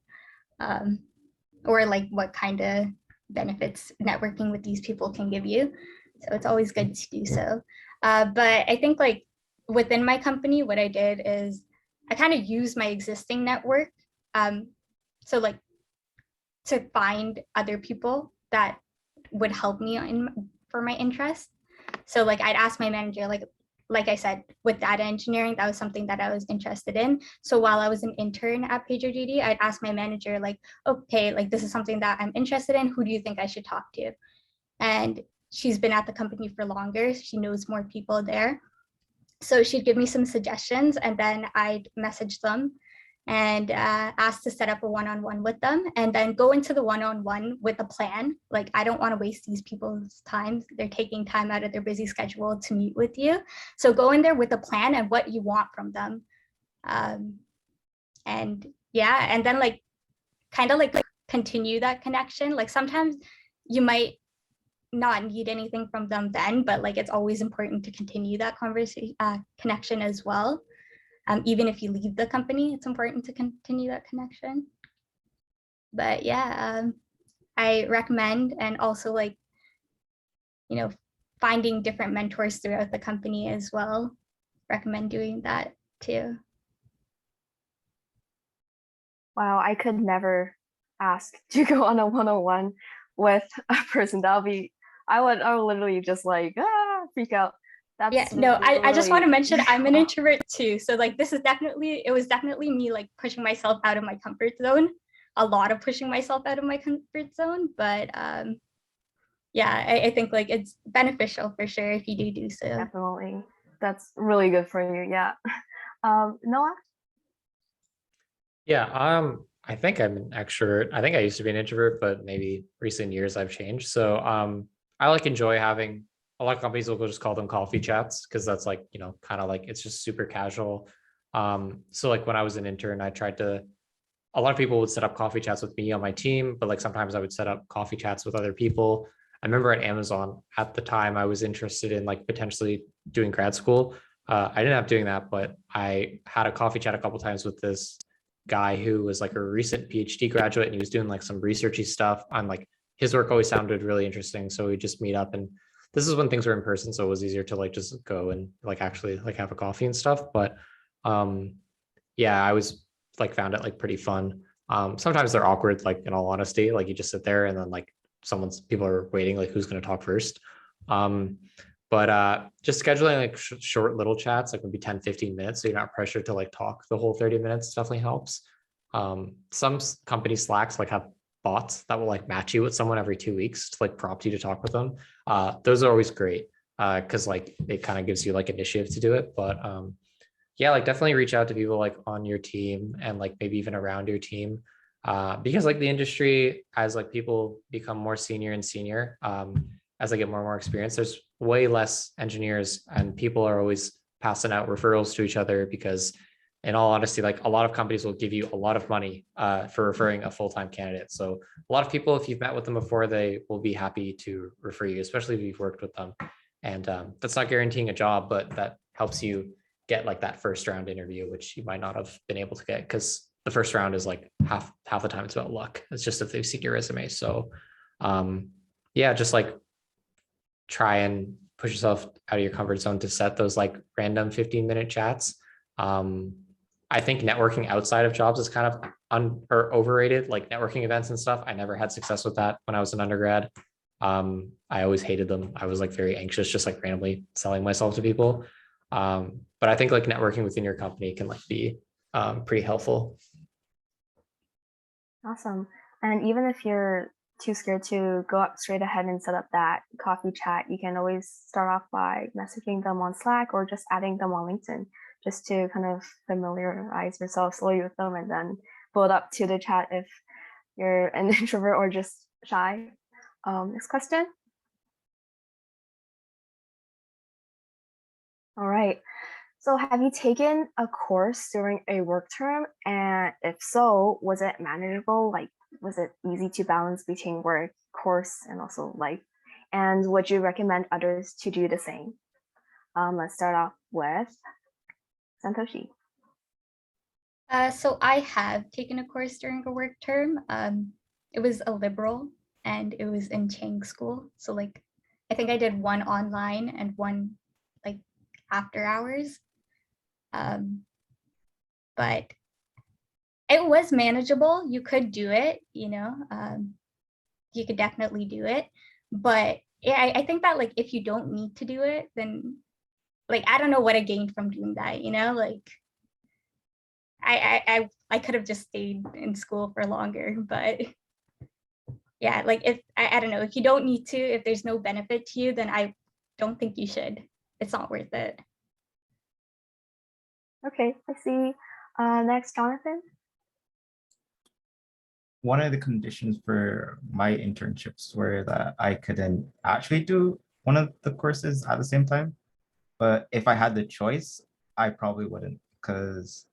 or like what kind of benefits networking with these people can give you. So it's always good to do so. But I think like within my company, what I did is I kind of used my existing network. So like to find other people that would help me for my interest. So like I'd ask my manager, like I said, with data engineering, that was something that I was interested in. So while I was an intern at PagerDuty, I'd ask my manager like, okay, like this is something that I'm interested in. Who do you think I should talk to? And she's been at the company for longer. She knows more people there. So she'd give me some suggestions and then I'd message them and ask to set up a one-on-one with them and then go into the one-on-one with a plan. Like, I don't want to waste these people's time. They're taking time out of their busy schedule to meet with you. So go in there with a plan and what you want from them. And yeah, and then like, kind of like continue that connection. Like sometimes you might not need anything from them then, but like it's always important to continue that conversation connection as well. Even if you leave the company, it's important to continue that connection. But yeah, I recommend, and also like, you know, finding different mentors throughout the company as well. Recommend doing that too. Wow, I could never ask to go on a one-on-one with a person. I would literally just like freak out. That's yeah, no, I just want to mention I'm an wow. introvert too. So like it was definitely me like pushing myself out of my comfort zone. A lot of pushing myself out of my comfort zone. But yeah, I think like it's beneficial for sure if you do so. Definitely. That's really good for you. Yeah. Noah? Yeah, I think I'm an extrovert. I think I used to be an introvert, but maybe recent years I've changed. So I like enjoy having a lot of companies will just call them coffee chats because that's like, you know, kind of like it's just super casual. So like when I was an intern, a lot of people would set up coffee chats with me on my team, but like sometimes I would set up coffee chats with other people. I remember at Amazon at the time I was interested in like potentially doing grad school. I didn't have doing that, but I had a coffee chat a couple times with this guy who was like a recent PhD graduate and he was doing like some researchy stuff on like his work always sounded really interesting. So we just meet up and this is when things were in person. So it was easier to like just go and like actually like have a coffee and stuff. But yeah, I was like found it like pretty fun. Sometimes they're awkward, like in all honesty, like you just sit there and then like people are waiting, like who's going to talk first. But just scheduling like short little chats, like maybe 10, 15 minutes, so you're not pressured to like talk the whole 30 minutes definitely helps. Some company Slacks like have bots that will like match you with someone every 2 weeks to like prompt you to talk with them. Those are always great because like it kind of gives you like initiative to do it. But yeah, like definitely reach out to people like on your team and like maybe even around your team. Because like the industry, as like people become more senior and senior, as they get more and more experience, there's way less engineers and people are always passing out referrals to each other because in all honesty, like a lot of companies will give you a lot of money for referring a full-time candidate. So a lot of people, if you've met with them before, they will be happy to refer you, especially if you've worked with them. And that's not guaranteeing a job, but that helps you get like that first round interview, which you might not have been able to get because the first round is like half the time it's about luck. It's just if they've seen your resume. So yeah, just like try and push yourself out of your comfort zone to set those like random 15-minute chats. I think networking outside of jobs is kind of overrated, like networking events and stuff. I never had success with that when I was an undergrad. I always hated them. I was like very anxious, just like randomly selling myself to people. But I think like networking within your company can like be pretty helpful. Awesome. And even if you're too scared to go up straight ahead and set up that coffee chat, you can always start off by messaging them on Slack or just adding them on LinkedIn, just to kind of familiarize yourself slowly with them and then build up to the chat if you're an introvert or just shy. Next question. All right. So have you taken a course during a work term? And if so, was it manageable? Like, was it easy to balance between work, course, and also life? And would you recommend others to do the same? Let's start off with Santoshi. So I have taken a course during a work term. It was a liberal and it was in Chang school. So like, I think I did one online and one like after hours. But it was manageable. You could do it, you know, you could definitely do it. But yeah, I think that like, if you don't need to do it, then like, I don't know what I gained from doing that, you know, like I could have just stayed in school for longer, but yeah, like if, I don't know, if you don't need to, if there's no benefit to you, then I don't think you should. It's not worth it. Okay, I see. Next, Jonathan. One of the conditions for my internships were that I couldn't actually do one of the courses at the same time. But if I had the choice, I probably wouldn't, because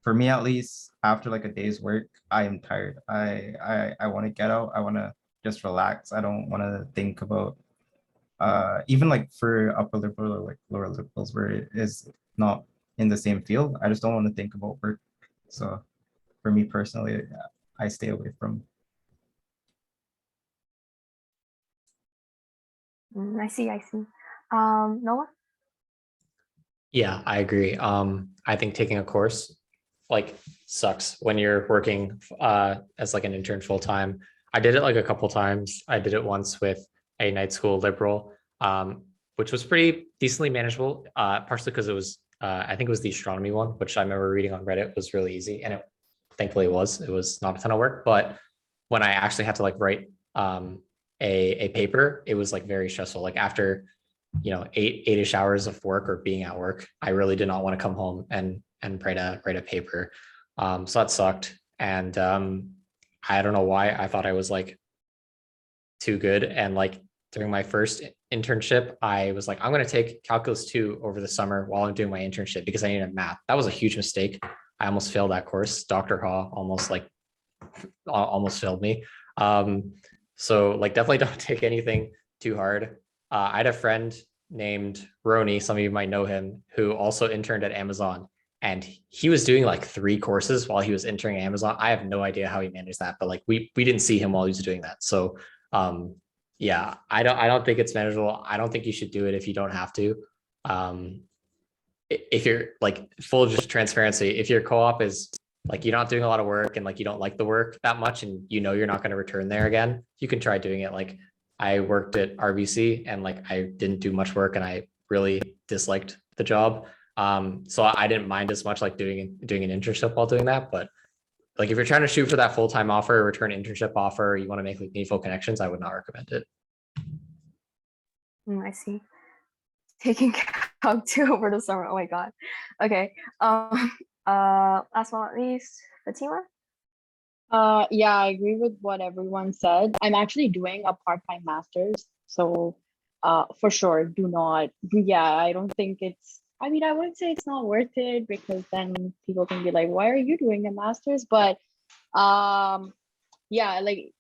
for me at least, after like a day's work, I am tired. I want to get out. I want to just relax. I don't want to think about even like for upper liberal or like lower liberals where it is not in the same field. I just don't want to think about work. So for me personally, I stay away from. I see. Noah. Yeah, I agree. I think taking a course like sucks when you're working as like an intern full time. I did it like a couple times. I did it once with a night school liberal, which was pretty decently manageable, partially because it was, I think it was the astronomy one, which I remember reading on Reddit was really easy. And it thankfully it was not a ton of work. But when I actually had to like write a paper, it was like very stressful. Like after, you know, eight-ish hours of work or being at work, I really did not want to come home and write a paper. So that sucked. And I don't know why I thought I was like too good. And like during my first internship, I was like, I'm going to take calculus 2 over the summer while I'm doing my internship because I needed math. That was a huge mistake. I almost failed that course. Dr. Ha almost failed me. So like definitely don't take anything too hard. I had a friend named Roni, some of you might know him, who also interned at Amazon. And he was doing like 3 courses while he was interning at Amazon. I have no idea how he managed that, but like we didn't see him while he was doing that. So yeah, I don't think it's manageable. I don't think you should do it if you don't have to. If you're like full just transparency, if your co-op is like you're not doing a lot of work and like you don't like the work that much and you know you're not going to return there again, you can try doing it like I worked at RBC and like I didn't do much work and I really disliked the job. So I didn't mind as much like doing an internship while doing that. But like if you're trying to shoot for that full-time offer, return internship offer, you want to make like meaningful connections, I would not recommend it. I see. Taking Calc 2 over the summer. Oh my god. Okay. Last but not least, Fatima. Yeah, I agree with what everyone said. I'm actually doing a part-time master's, so for sure, do not. Yeah, I don't think it's. I mean, I wouldn't say it's not worth it because then people can be like, "Why are you doing a master's?" But yeah, like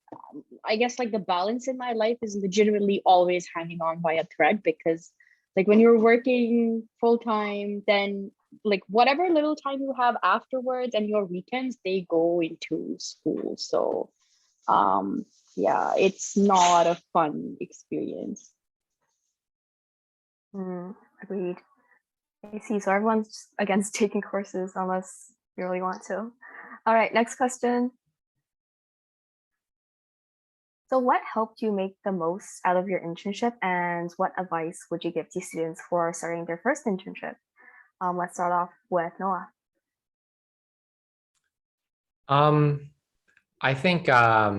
I guess like the balance in my life is legitimately always hanging on by a thread because like when you're working full time, then like whatever little time you have afterwards and your weekends, they go into school. So yeah, it's not a fun experience. Agreed. I see. So everyone's against taking courses unless you really want to. All right, next question. So what helped you make the most out of your internship and what advice would you give to students for starting their first internship? Let's start off with Noah. I think I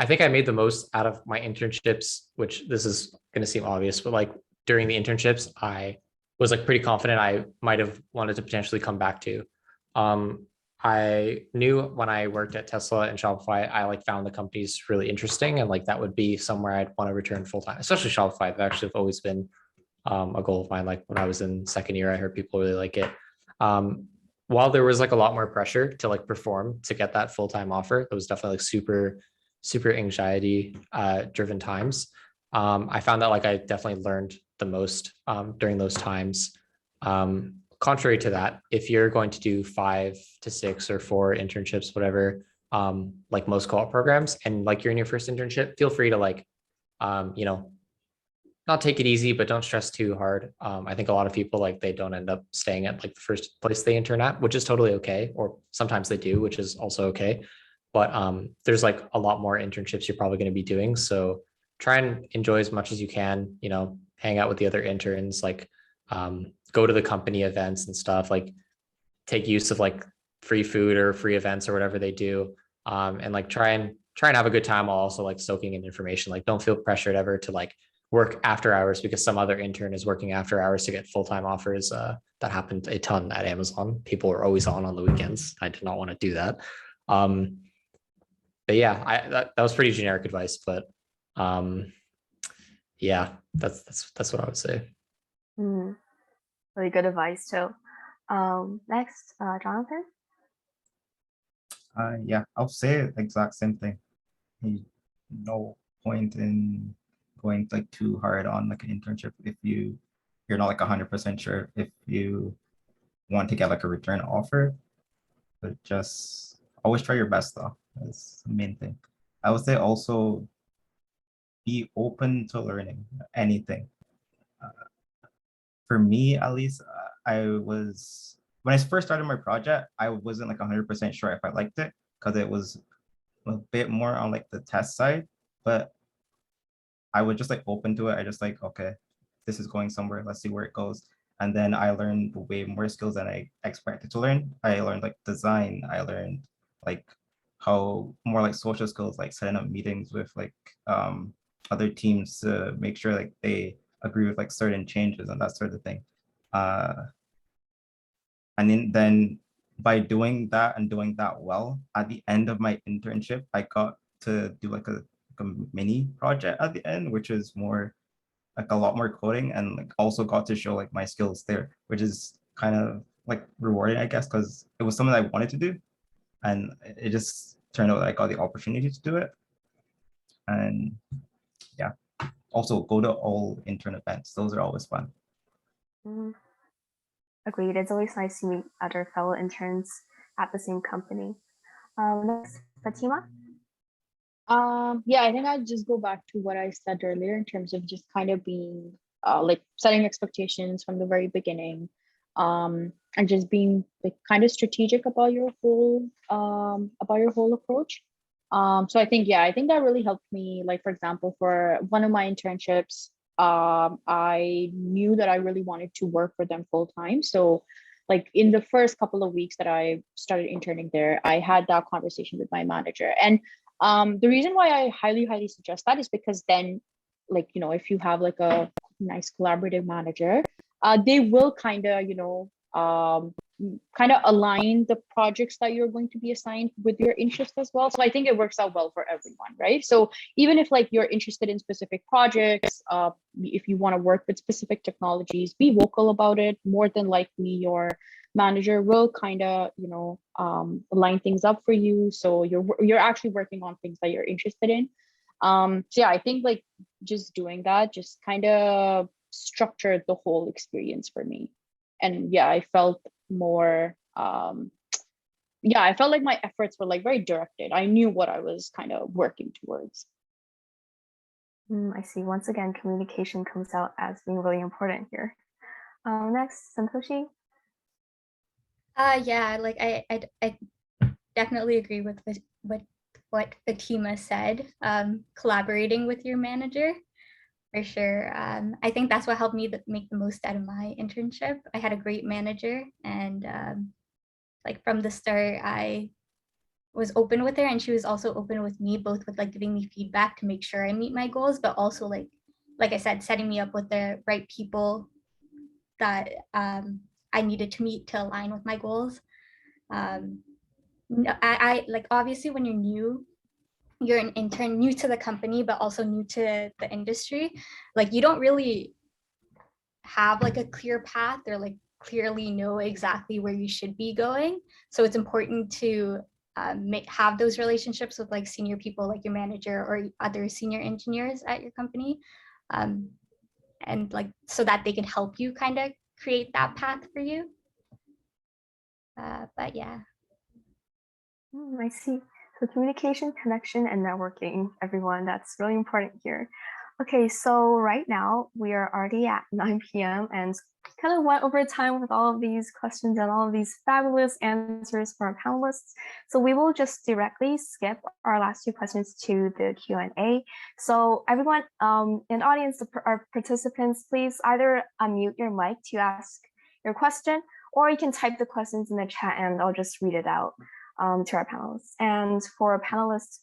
think I made the most out of my internships, which this is going to seem obvious, but like during the internships, I was like pretty confident I might have wanted to potentially come back to. I knew when I worked at Tesla and Shopify, I like found the companies really interesting and like that would be somewhere I'd want to return full time, especially Shopify. That actually have always been a goal of mine. Like when I was in second year, I heard people really like it. While there was like a lot more pressure to like perform to get that full-time offer, it was definitely like super anxiety driven times. I found that like I definitely learned the most during those times. Contrary to that, if you're going to do 5 to 6 or 4 internships, whatever, like most co-op programs, and like you're in your first internship, feel free to like, you know, not take it easy, but don't stress too hard. I think a lot of people like they don't end up staying at like the first place they intern at, which is totally okay. Or sometimes they do, which is also okay. But there's like a lot more internships you're probably going to be doing. So try and enjoy as much as you can, you know, hang out with the other interns, like go to the company events and stuff, like take use of like free food or free events or whatever they do. And like try and have a good time while also like soaking in information. Like don't feel pressured ever to like work after hours because some other intern is working after hours to get full-time offers. That happened a ton at Amazon. People were always on the weekends. I did not want to do that. But yeah, that was pretty generic advice, but yeah, that's what I would say. Really good advice too. Next, Jonathan. Yeah, I'll say the exact same thing. No point in going like too hard on like an internship if you're not like 100% sure if you want to get like a return offer, but just always try your best though. That's the main thing. I would say also be open to learning anything. For me, at least, I was when I first started my project, I wasn't like 100% sure if I liked it because it was a bit more on like the test side, but I was just like open to it. I just like, okay, this is going somewhere. Let's see where it goes. And then I learned way more skills than I expected to learn. I learned like design. I learned like how more like social skills, like setting up meetings with like other teams to make sure like they agree with like certain changes and that sort of thing. And then by doing that and doing that well, at the end of my internship, I got to do like a mini project at the end, which is more like a lot more coding and like also got to show like my skills there, which is kind of like rewarding, I guess, because it was something I wanted to do. And it just turned out that I got the opportunity to do it. And yeah, also go to all intern events. Those are always fun. Agreed. It's always nice to meet other fellow interns at the same company. Next, Fatima. Yeah, I think I'd just go back to what I said earlier in terms of just kind of being like setting expectations from the very beginning, and just being like kind of strategic about your whole approach. So I think, yeah, I think that really helped me. Like, for example, for one of my internships, I knew that I really wanted to work for them full time. So like in the first couple of weeks that I started interning there, I had that conversation with my manager. And the reason why I highly suggest that is because then, like, you know, if you have like a nice collaborative manager, they will kind of, you know, kind of align the projects that you're going to be assigned with your interest as well. So I think it works out well for everyone, right? So even if like you're interested in specific projects, if you want to work with specific technologies, be vocal about it. More than likely your manager will kind of, you know, line things up for you. So you're actually working on things that you're interested in. So yeah, I think like just doing that just kind of structured the whole experience for me. And yeah, I felt more yeah, I felt like my efforts were like very directed. I knew what I was kind of working towards. I see. Once again, communication comes out as being really important here. Next, Santoshi. Yeah, like I definitely agree with what Fatima said. Collaborating with your manager, for sure. I think that's what helped me make the most out of my internship. I had a great manager, and like from the start, I was open with her, and she was also open with me, both with like giving me feedback to make sure I meet my goals, but also like I said, setting me up with the right people that I needed to meet to align with my goals. I like, obviously when you're an intern, new to the company, but also new to the industry, like you don't really have like a clear path or like clearly know exactly where you should be going. So it's important to have those relationships with like senior people, like your manager or other senior engineers at your company, and like so that they can help you kind of create that path for you. But yeah. I see. So communication, connection, and networking, everyone, that's really important here. Okay, so right now we are already at 9 p.m. and kind of went over time with all of these questions and all of these fabulous answers from our panelists. So we will just directly skip our last two questions to the Q&A. So everyone in the audience, our participants, please either unmute your mic to ask your question, or you can type the questions in the chat and I'll just read it out to our panelists. And for our panelists,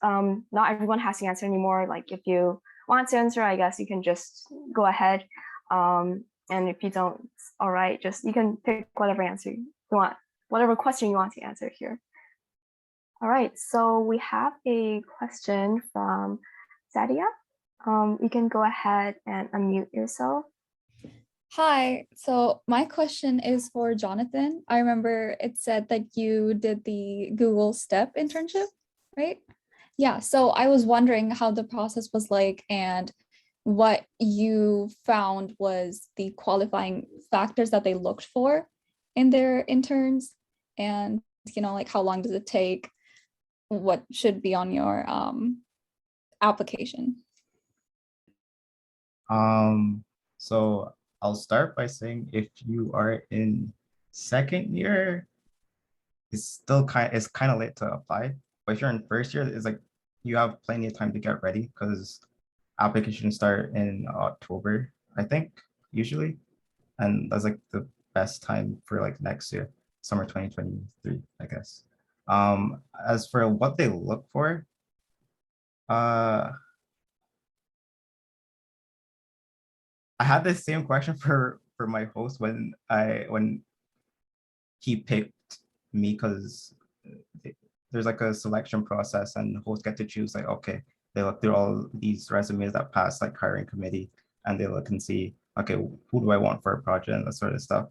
not everyone has to answer anymore. Like if you want to answer, I guess you can just go ahead. And if you don't, all right, just you can pick whatever answer you want, whatever question you want to answer here. All right, so we have a question from Zadia. You can go ahead and unmute yourself. Hi, so my question is for Jonathan. I remember it said that you did the Google STEP internship, right? Yeah, so I was wondering how the process was like and what you found was the qualifying factors that they looked for in their interns, and you know, like how long does it take, what should be on your application. So I'll start by saying if you are in second year, it's kind of late to apply. But if you're in first year, it's like you have plenty of time to get ready because applications start in October, I think, usually. And that's like the best time for like next year, summer 2023, I guess. As for what they look for, I had the same question for my host when he picked me, because there's like a selection process and hosts get to choose like, okay, they look through all these resumes that pass like hiring committee and they look and see, okay, who do I want for a project and that sort of stuff.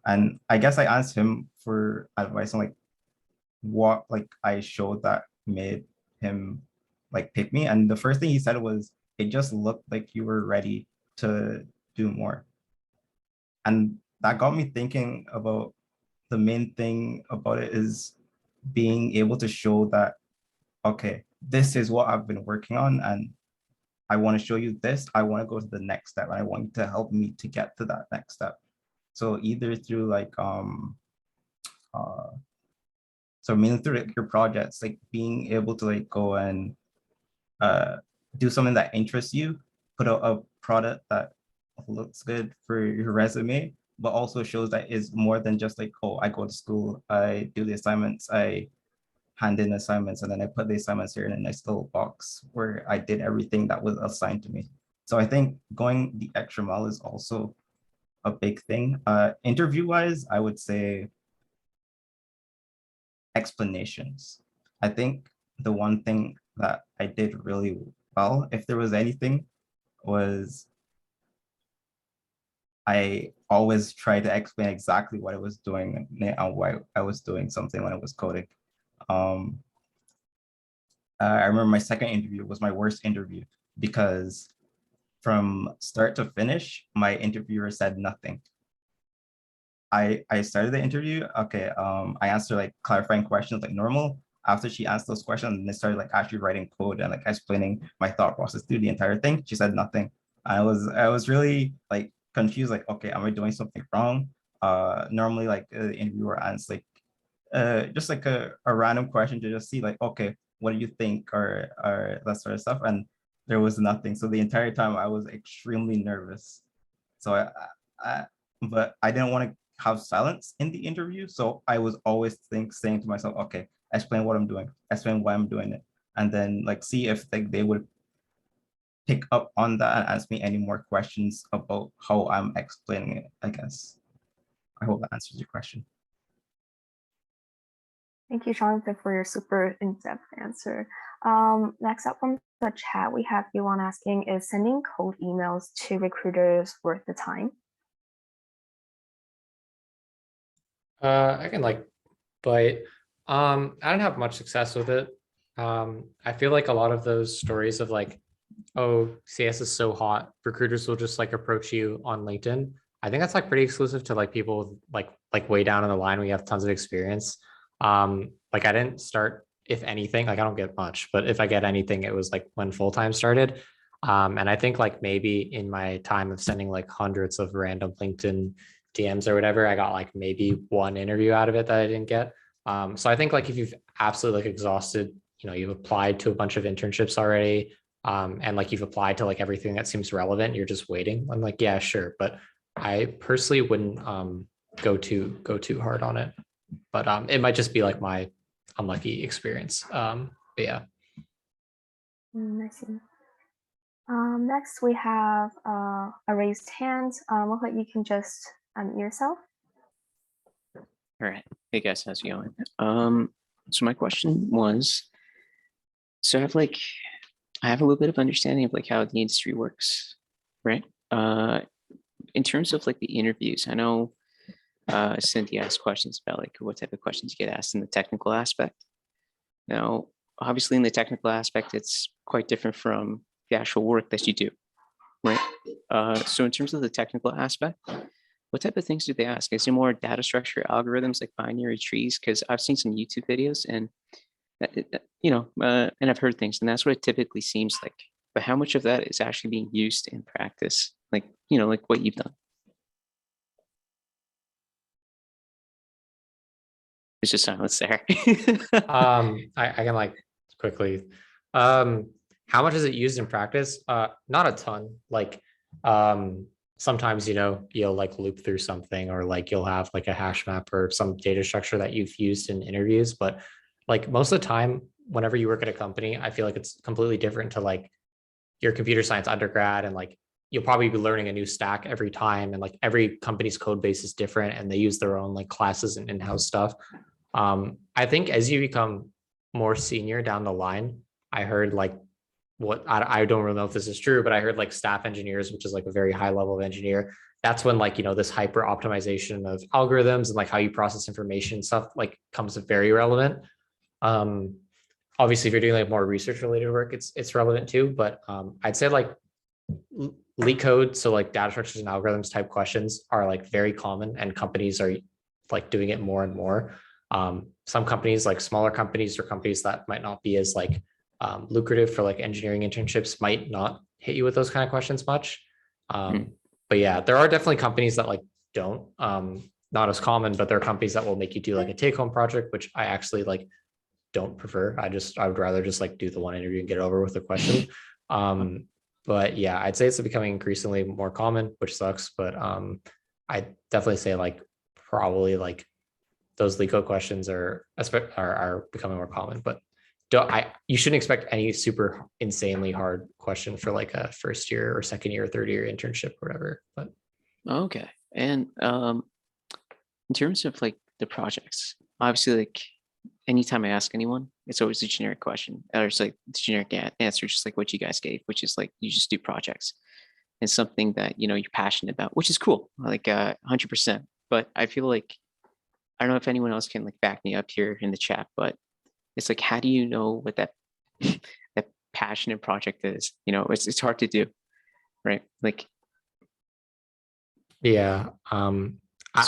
And I guess I asked him for advice on like what like I showed that made him like pick me. And the first thing he said was, it just looked like you were ready to do more. And that got me thinking about the main thing about it is being able to show that, okay, this is what I've been working on and I want to show you this. I want to go to the next step and I want you to help me to get to that next step. So either through like So mainly through like, your projects, like being able to like go and do something that interests you, put out a product that looks good for your resume, but also shows that is more than just like, oh, I go to school, I do the assignments, I hand in assignments, and then I put the assignments here in a nice little box where I did everything that was assigned to me. So I think going the extra mile is also a big thing. Interview wise, I would say explanations. I think the one thing that I did really well, if there was anything, was I always try to explain exactly what I was doing and why I was doing something when I was coding. I remember my second interview was my worst interview because from start to finish, my interviewer said nothing. I started the interview. Okay, I answered like clarifying questions like normal. After she asked those questions, and they started like actually writing code and like explaining my thought process through the entire thing. She said nothing. I was really like confused. Like, okay, am I doing something wrong? Normally like the interviewer asks like just like a random question to just see like, okay, what do you think or that sort of stuff. And there was nothing. So the entire time I was extremely nervous. So I but I didn't want to have silence in the interview. So I was always saying to myself, okay, explain what I'm doing, explain why I'm doing it. And then like see if like they would pick up on that and ask me any more questions about how I'm explaining it, I guess. I hope that answers your question. Thank you, Jonathan, for your super in-depth answer. Next up from the chat, we have Yuan asking, is sending cold emails to recruiters worth the time? I can like bite. I don't have much success with it. I feel like a lot of those stories of like, oh, CS is so hot, recruiters will just like approach you on LinkedIn. I think that's like pretty exclusive to like people like way down in the line when you have tons of experience. Like I didn't start, if anything, like I don't get much, but if I get anything, it was like when full-time started. And I think like maybe in my time of sending like hundreds of random LinkedIn DMs or whatever, I got like maybe one interview out of it that I didn't get. So I think like if you've absolutely like exhausted, you've applied to a bunch of internships already, and like you've applied to like everything that seems relevant, you're just waiting. I'm like, yeah, sure. But I personally wouldn't go too hard on it. But it might just be like my unlucky experience. But yeah. I see. Next, we have a raised hand. Mohit, you can just unmute yourself. All right. Hey guys, how's it going? So my question was, so I have a little bit of understanding of like how the industry works, right? In terms of like the interviews, I know Cynthia asked questions about like what type of questions you get asked in the technical aspect. Now, obviously in the technical aspect, it's quite different from the actual work that you do, right? So in terms of the technical aspect, what type of things do they ask? Is it more data structure algorithms like binary trees? Because I've seen some YouTube videos and, and I've heard things and that's what it typically seems like. But how much of that is actually being used in practice? Like, like what you've done. There's just silence there. I can like quickly. How much is it used in practice? Not a ton. Like sometimes, you'll like loop through something or like you'll have like a hash map or some data structure that you've used in interviews. But like most of the time, whenever you work at a company, I feel like it's completely different to like your computer science undergrad, and like you'll probably be learning a new stack every time. And like every company's code base is different and they use their own like classes and in-house stuff. I think as you become more senior down the line, I heard like I don't really know if this is true, but I heard like staff engineers, which is like a very high level of engineer. That's when like, this hyper optimization of algorithms and like how you process information stuff like comes very relevant. Obviously if you're doing like more research related work, it's relevant too, but I'd say like leak code. So like data structures and algorithms type questions are like very common and companies are like doing it more and more. Some companies like smaller companies or companies that might not be as like lucrative for like engineering internships might not hit you with those kind of questions much. But yeah, there are definitely companies that like don't. not as common, but there are companies that will make you do like a take-home project, which I actually like don't prefer. I would rather just like do the one interview and get it over with the question. But yeah, I'd say it's becoming increasingly more common, which sucks. But I definitely say like probably like those LeetCode questions are becoming more common. But you shouldn't expect any super insanely hard question for like a first year or second year or third year internship or whatever. But Okay. And in terms of like the projects, obviously, like anytime I ask anyone, it's always a generic question, or it's like the generic answer, just like what you guys gave, which is like you just do projects. And something that you're passionate about, which is cool, like 100%. But I feel like I don't know if anyone else can like back me up here in the chat, but it's like, how do you know what that that passionate project is? It's hard to do, right? Like, yeah. so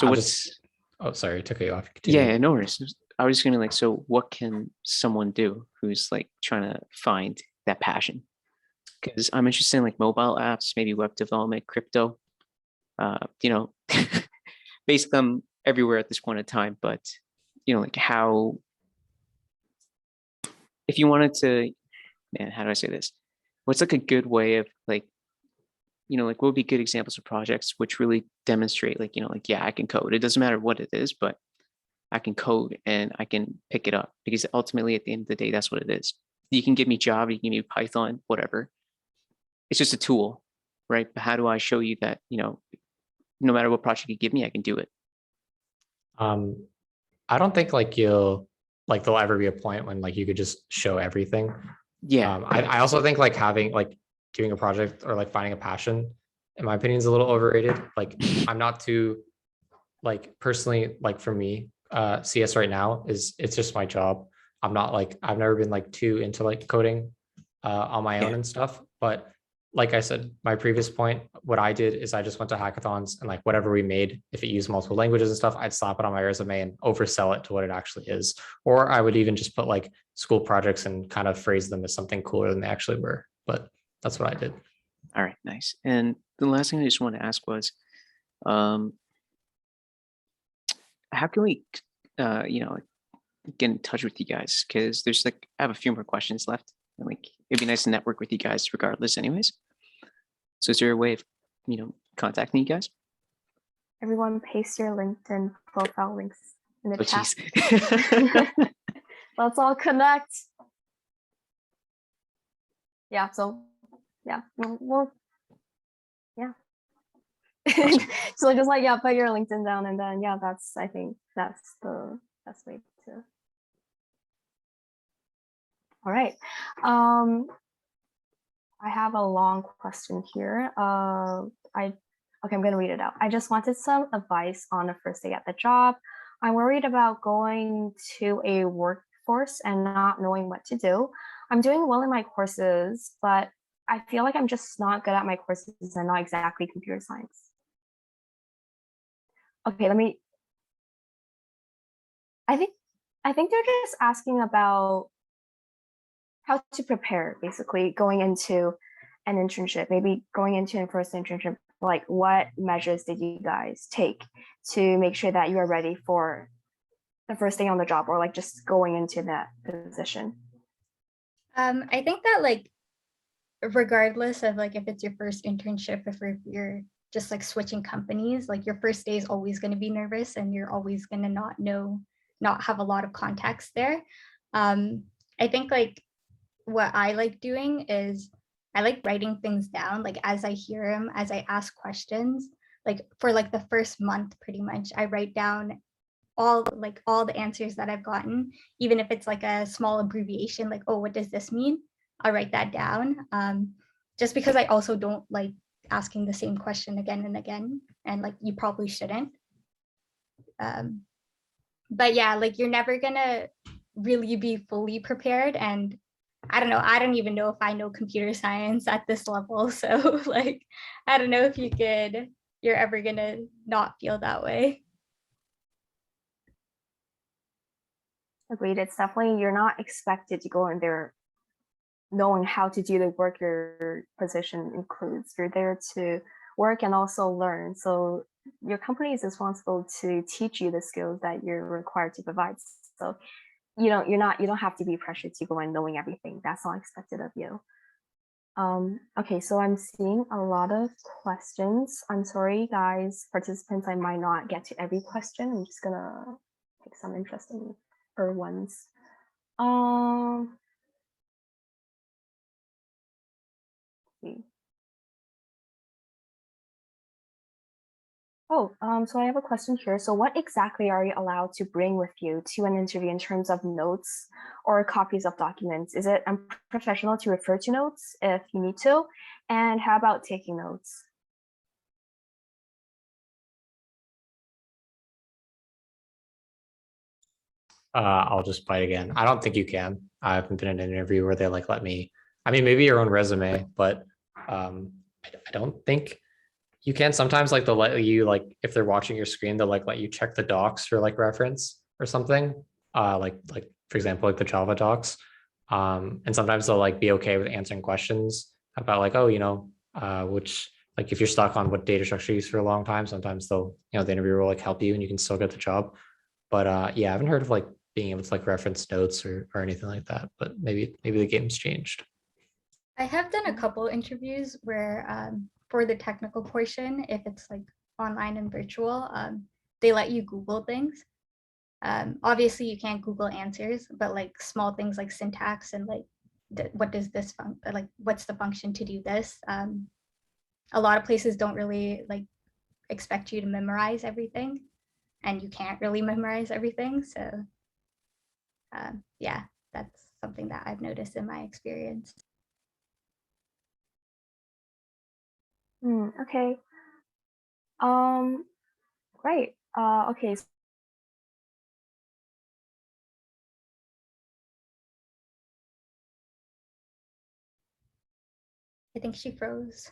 what's oh, sorry, to cut you off. Continue. yeah, no worries. I was just gonna like, so what can someone do who's like trying to find that passion? Because I'm interested in like mobile apps, maybe web development, crypto. Basically I'm everywhere at this point in time, but like how, if you wanted to, man, how do I say this? What's like a good way of like, like what would be good examples of projects which really demonstrate like, yeah, I can code. It doesn't matter what it is, but I can code and I can pick it up, because ultimately at the end of the day, that's what it is. You can give me Java, you can give me Python, whatever. It's just a tool, right? But how do I show you that, no matter what project you give me, I can do it? I don't think like there'll ever be a point when like you could just show everything. Yeah. I also think like having like doing a project or like finding a passion, in my opinion, is a little overrated. Like I'm not too like personally, like for me, CS right now it's just my job. I'm not like, I've never been like too into like coding on my own and stuff. But like I said, my previous point, what I did is I just went to hackathons and like whatever we made, if it used multiple languages and stuff, I'd slap it on my resume and oversell it to what it actually is. Or I would even just put like school projects and kind of phrase them as something cooler than they actually were. But that's what I did. All right, nice. And the last thing I just want to ask was, how can we, get in touch with you guys? Because there's like, I have a few more questions left, and like it'd be nice to network with you guys regardless, anyways. So is there a way of, contacting you guys? Everyone paste your LinkedIn profile links in the Oh, chat. jeez. Let's all connect. Yeah, so yeah, we'll yeah. Awesome. So just like, yeah, put your LinkedIn down, and then yeah, I think that's the best way to. All right. I have a long question here. Okay, I'm gonna read it out. I just wanted some advice on the first day at the job. I'm worried about going to a workforce and not knowing what to do. I'm doing well in my courses, but I feel like I'm just not good at my courses and not exactly computer science. Okay, I think they're just asking about how to prepare, basically going into an internship, maybe going into a first internship, like what measures did you guys take to make sure that you are ready for the first day on the job, or like just going into that position? I think that like, regardless of like if it's your first internship, if you're just like switching companies, like your first day is always going to be nervous and you're always going to not have a lot of context there. I think like what I like doing is I like writing things down, like as I hear them, as I ask questions, like for like the first month, pretty much, I write down all the answers that I've gotten, even if it's like a small abbreviation, like, oh, what does this mean? I'll write that down. Just because I also don't like asking the same question again and again, and like you probably shouldn't. But yeah, like you're never gonna really be fully prepared, and I don't know, I don't even know if I know computer science at this level. So like, I don't know if you're ever gonna not feel that way. Agreed. It's definitely, you're not expected to go in there knowing how to do the work your position includes. You're there to work and also learn. So your company is responsible to teach you the skills that you're required to provide. So you don't have to be pressured to go in knowing everything. That's not expected of you. Okay, so I'm seeing a lot of questions. I'm sorry, guys, participants, I might not get to every question. I'm just gonna pick some interesting ones. See. Oh, so I have a question here. So what exactly are you allowed to bring with you to an interview in terms of notes or copies of documents? Is it unprofessional to refer to notes if you need to? And how about taking notes? I'll just bite again. I don't think you can. I haven't been in an interview where they like let me. I mean, maybe your own resume, but I don't think you can. Sometimes like they'll let you like if they're watching your screen, they'll like let you check the docs for like reference or something. Like for example, like the Java docs. And sometimes they'll like be okay with answering questions about like, oh, which like if you're stuck on what data structure you use for a long time, sometimes they'll, the interviewer will like help you and you can still get the job. But yeah, I haven't heard of like being able to like reference notes or anything like that, but maybe the game's changed. I have done a couple interviews where for the technical portion, if it's like online and virtual, they let you Google things. Obviously you can't Google answers, but like small things like syntax and like what does this like what's the function to do this. A lot of places don't really like expect you to memorize everything, and you can't really memorize everything. So yeah, that's something that I've noticed in my experience. Okay. Great. Okay. I think she froze.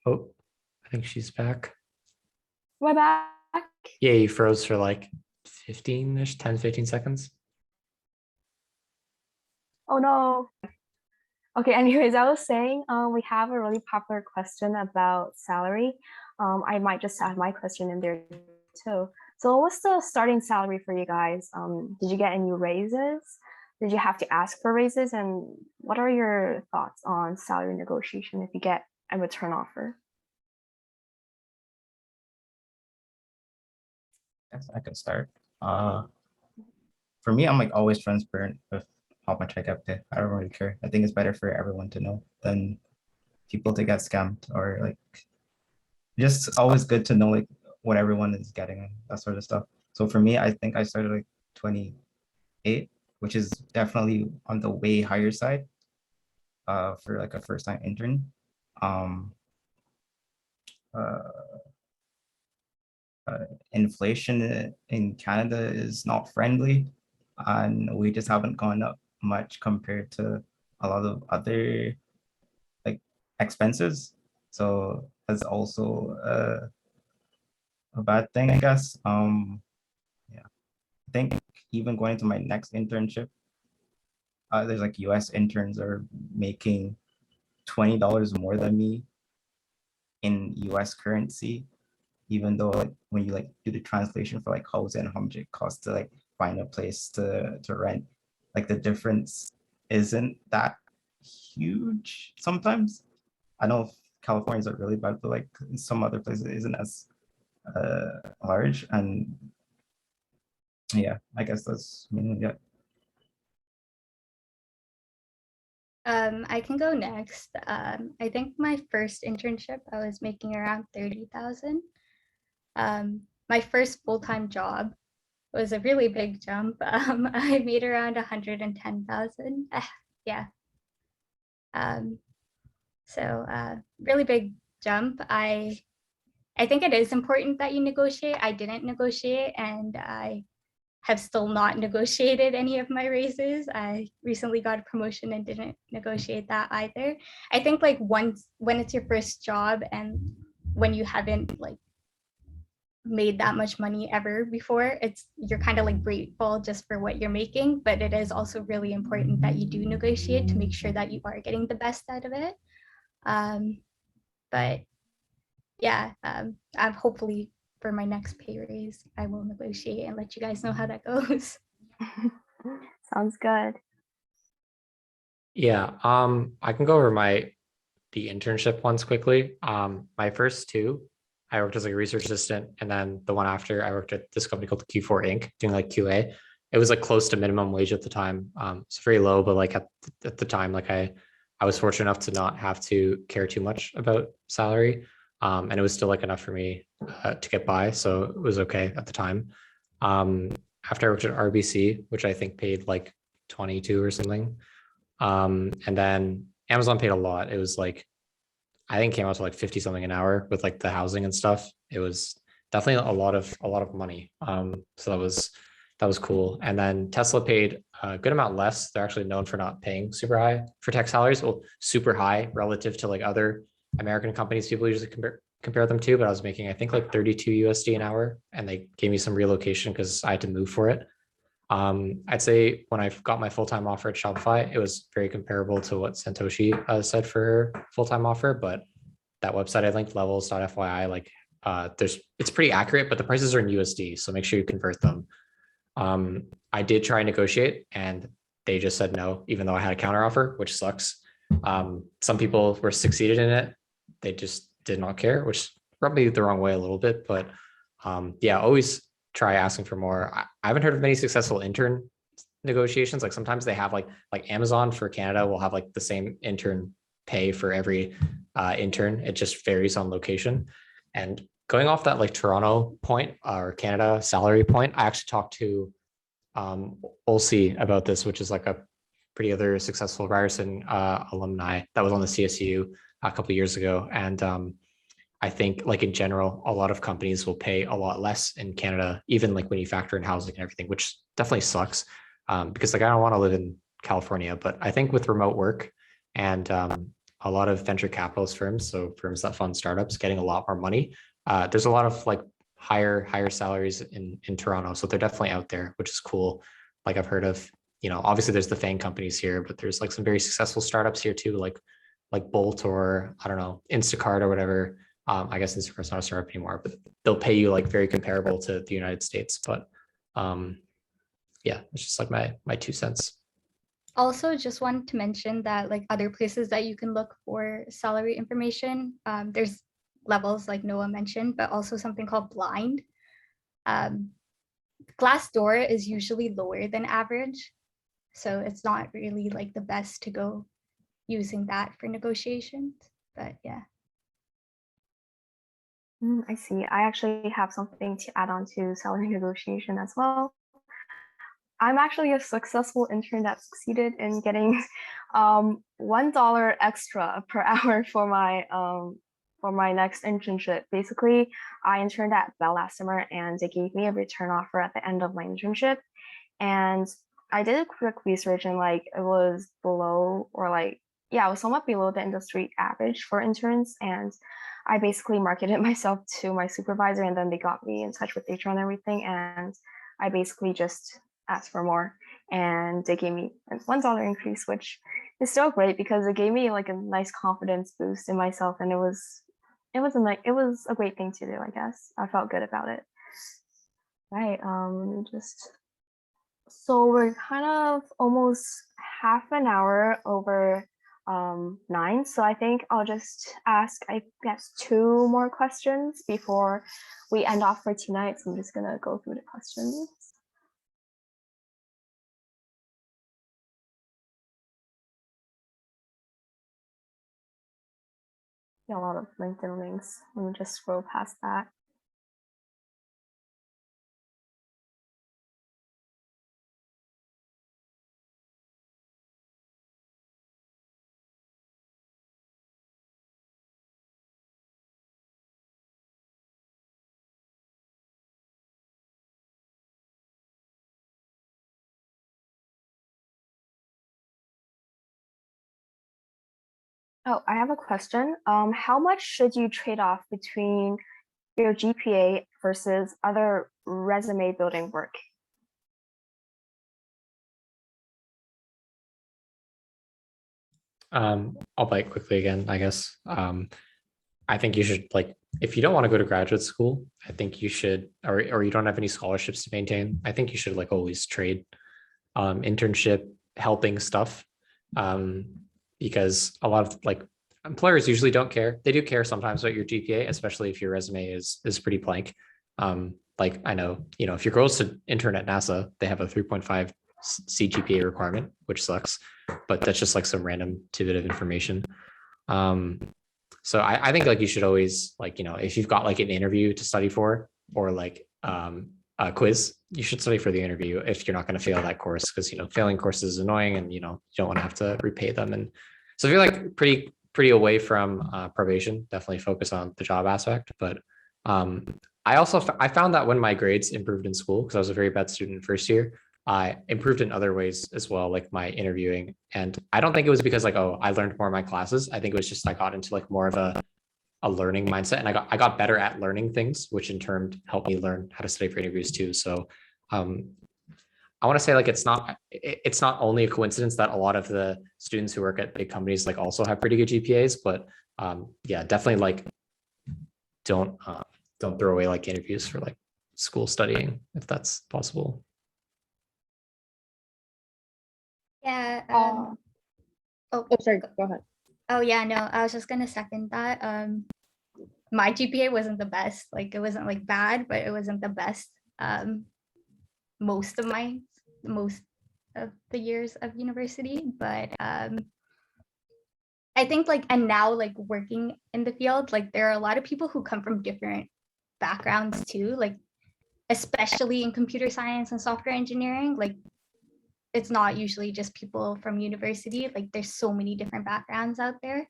Oh, I think she's back. We're back. Yeah, you froze for like 15-ish, 10, 15 seconds. Oh no. Okay, anyways, I was saying we have a really popular question about salary. I might just add my question in there too. So what's the starting salary for you guys? Did you get any raises? Did you have to ask for raises? And what are your thoughts on salary negotiation if you get a return offer? Yes, I can start. For me, I'm like always transparent with how much I get paid. I don't really care. I think it's better for everyone to know than people to get scammed or like just always good to know like what everyone is getting and that sort of stuff. So for me, I think I started like 28, which is definitely on the way higher side for like a first time intern. Uh, Inflation in Canada is not friendly, and wages haven't gone up much compared to a lot of other like expenses. So that's also a bad thing, I guess. Yeah, I think even going to my next internship, there's like US interns are making $20 more than me in US currency, even though like when you like do the translation for like housing and how much it costs to like find a place to rent, like the difference isn't that huge sometimes. I know California's are really bad, but like some other places it isn't as large. And yeah, I guess that's mainly it. I can go next. I think my first internship, I was making around 30,000. My first full-time job was a really big jump. I made around 110,000. Yeah. So really big jump. I think it is important that you negotiate. I didn't negotiate, and I have still not negotiated any of my raises. I recently got a promotion and didn't negotiate that either. I think like once when it's your first job and when you haven't like made that much money ever before, you're kind of like grateful just for what you're making, but it is also really important that you do negotiate to make sure that you are getting the best out of it. But yeah, I'm hopefully for my next pay raise, I will negotiate and let you guys know how that goes. Sounds good. Yeah, I can go over the internship ones quickly. My first two, I worked as like a research assistant, and then the one after I worked at this company called Q4 Inc. doing like QA. It was like close to minimum wage at the time. It's very low, but like at the time, like I was fortunate enough to not have to care too much about salary. And it was still like enough for me to get by. So it was okay at the time. After I worked at RBC, which I think paid like 22 or something. And then Amazon paid a lot. It was like, I think it came out to like 50 something an hour with like the housing and stuff. It was definitely a lot of money. So that was cool. And then Tesla paid a good amount less. They're actually known for not paying super high for tech salaries. Well, super high relative to like other American companies people usually compare them to. But I was making, I think, like 32 USD an hour, and they gave me some relocation because I had to move for it. I'd say when I got my full-time offer at Shopify, it was very comparable to what Santoshi said for her full-time offer, but that website I linked, levels.fyi, like it's pretty accurate, but the prices are in USD, so make sure you convert them. I did try and negotiate, and they just said no, even though I had a counter offer, which sucks. Some people were succeeded in it. They just did not care, which rubbed me the wrong way a little bit, but yeah, always try asking for more. I haven't heard of many successful intern negotiations. Like sometimes they have like Amazon for Canada will have like the same intern pay for every intern. It just varies on location. And going off that like Toronto point or Canada salary point, I actually talked to Olsey about this, which is like a pretty other successful Ryerson alumni that was on the CSU a couple of years ago. And I think like in general, a lot of companies will pay a lot less in Canada, even like when you factor in housing and everything, which definitely sucks because like I don't want to live in California, but I think with remote work and a lot of venture capitalist firms, so firms that fund startups, getting a lot more money. There's a lot of like higher salaries in Toronto, so they're definitely out there, which is cool. Like I've heard of, obviously there's the FANG companies here, but there's like some very successful startups here too, like Bolt or I don't know, Instacart or whatever. I guess Instacart's not a startup anymore, but they'll pay you like very comparable to the United States. But yeah, it's just like my 2 cents. Also, just wanted to mention that like other places that you can look for salary information, there's levels like Noah mentioned, but also something called Blind. Glassdoor is usually lower than average, so it's not really like the best to go using that for negotiations, but yeah. I see. I actually have something to add on to salary negotiation as well. I'm actually a successful intern that succeeded in getting $1 extra per hour for my next internship. Basically, I interned at Bell last summer, and they gave me a return offer at the end of my internship. And I did a quick research, and like it was below, or like it was somewhat below the industry average for interns. And I basically marketed myself to my supervisor, and then they got me in touch with HR and everything. And I basically just asked for more, and they gave me a $1 increase, which is still great because it gave me like a nice confidence boost in myself, and it was a great thing to do. I guess I felt good about it. Right. So we're kind of almost half an hour over 9. So I think I'll just ask, I guess, 2 more questions before we end off for tonight. So I'm just gonna go through the questions. A lot of LinkedIn links. Let me just scroll past that. Oh, I have a question. How much should you trade off between your GPA versus other resume building work? I'll bite quickly again, I guess. I think you should, like, if you don't want to go to graduate school, I think you should, or you don't have any scholarships to maintain, I think you should like always trade internship helping stuff. Because a lot of like employers usually don't care. They do care sometimes about your GPA, especially if your resume is pretty blank. Like I know, if your girl's to intern at NASA, they have a 3.5 CGPA requirement, which sucks, but that's just like some random tidbit of information. So I think like you should always like, if you've got like an interview to study for or like a quiz, you should study for the interview if you're not going to fail that course, because failing courses is annoying and you don't want to have to repay them. And so if you're like pretty away from probation, definitely focus on the job aspect. But I found that when my grades improved in school, because I was a very bad student in first year, I improved in other ways as well, like my interviewing. And I don't think it was because like, oh, I learned more in my classes. I think it was just I got into like more of a learning mindset, and I got better at learning things, which in turn helped me learn how to study for interviews too. So I want to say like it's not only a coincidence that a lot of the students who work at big companies like also have pretty good GPAs, but yeah, definitely like don't throw away like interviews for like school studying if that's possible. Yeah. Oh, sorry, go ahead. Oh yeah, no, I was just gonna second that. My GPA wasn't the best. Like it wasn't like bad, but it wasn't the best. Most of the years of university, but I think like, and now like working in the field, like there are a lot of people who come from different backgrounds too, like especially in computer science and software engineering. Like it's not usually just people from university. Like there's so many different backgrounds out there.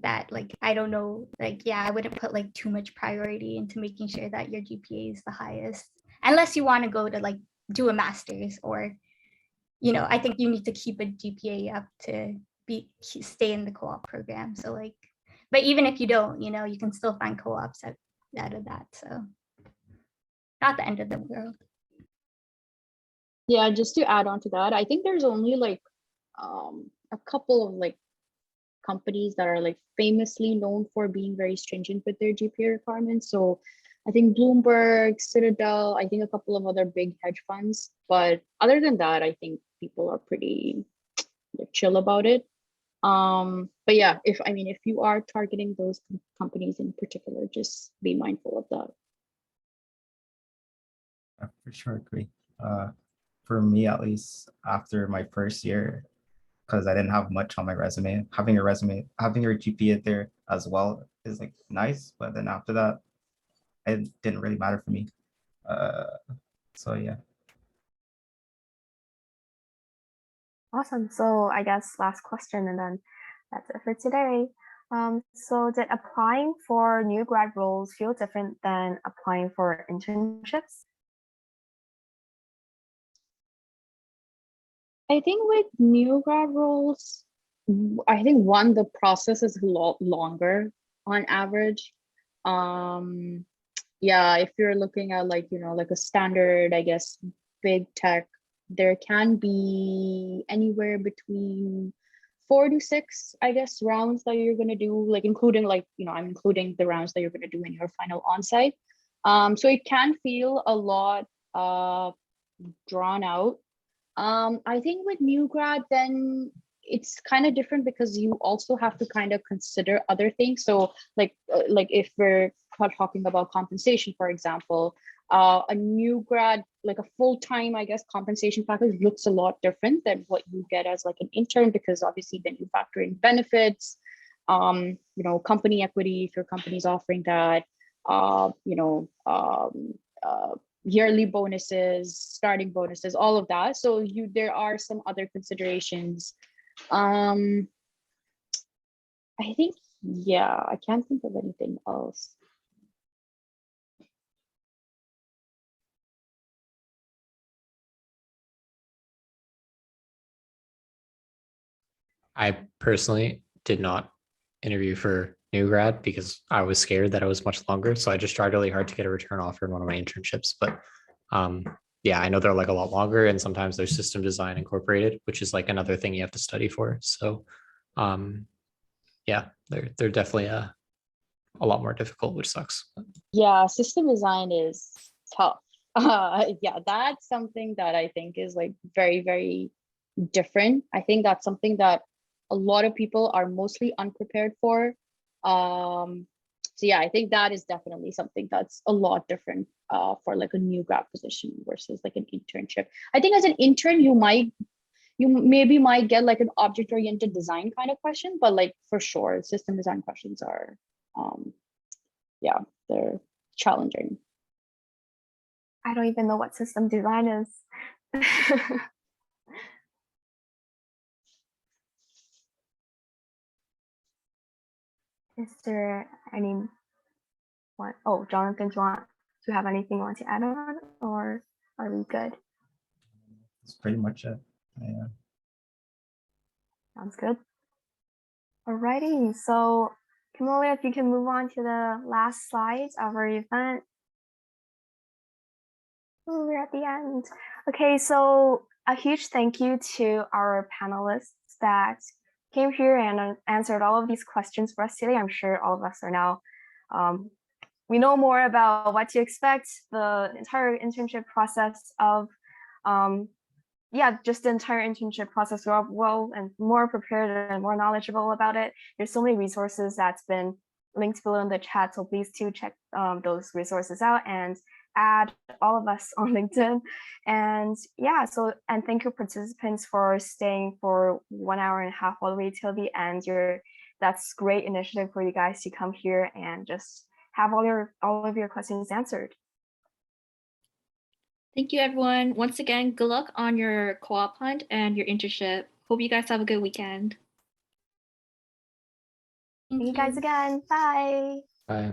That like I don't know, like yeah, I wouldn't put like too much priority into making sure that your GPA is the highest, unless you want to go to like do a master's, or I think you need to keep a GPA up to stay in the co-op program. So like, but even if you don't, you can still find co-ops out of that. So not the end of the world. Yeah, just to add on to that, I think there's only like a couple of like companies that are like famously known for being very stringent with their GPA requirements. So I think Bloomberg, Citadel, I think a couple of other big hedge funds. But other than that, I think people are pretty like, chill about it. But yeah, if you are targeting those companies in particular, just be mindful of that. For sure, agree. For me, at least after my first year, because I didn't have much on my resume, having your GPA there as well is like nice, but then after that, it didn't really matter for me. So yeah. Awesome. So I guess last question, and then that's it for today. So did applying for new grad roles feel different than applying for internships? I think with new grad roles, I think the process is a lot longer on average. Yeah, if you're looking at like, like a standard, I guess, big tech, there can be anywhere between 4 to 6, I guess, rounds that you're going to do, like including like, I'm including the rounds that you're going to do in your final onsite. So it can feel a lot drawn out. I think with new grad, then it's kind of different because you also have to kind of consider other things. So like if we're talking about compensation, for example, a new grad, like a full-time, I guess, compensation package looks a lot different than what you get as like an intern, because obviously then you factor in benefits, company equity, if your company's offering that, yearly bonuses, starting bonuses, all of that. So there are some other considerations. I think, yeah, I can't think of anything else. I personally did not interview for new grad because I was scared that it was much longer. So I just tried really hard to get a return offer in one of my internships. But yeah, I know they're like a lot longer, and sometimes there's system design incorporated, which is like another thing you have to study for. So yeah, they're definitely a lot more difficult, which sucks. Yeah, system design is tough. Yeah, that's something that I think is like very, very different. I think that's something that a lot of people are mostly unprepared for. So yeah, I think that is definitely something that's a lot different for like a new grad position versus like an internship. I think as an intern, you maybe might get like an object-oriented design kind of question, but like for sure, system design questions are, yeah, they're challenging. I don't even know what system design is. Is there any one? Oh, Jonathan, do you have anything you want to add on, or are we good? That's pretty much it. Yeah. Sounds good. Alrighty, so Camilla, if you can move on to the last slides of our event. Oh, we're at the end. Okay, so a huge thank you to our panelists that came here and answered all of these questions for us today. I'm sure all of us are now, we know more about what to expect, the entire internship process of, yeah, just the entire internship process. We're well and more prepared and more knowledgeable about it. There's so many resources that's been linked below in the chat, so please do check those resources out and add all of us on LinkedIn. And yeah, so, and thank you participants for staying for 1.5 hours all the way till the end. That's great initiative for you guys to come here and just have all of your questions answered. Thank you, everyone. Once again, good luck on your co-op hunt and your internship. Hope you guys have a good weekend. Thank you guys again. Bye. Bye.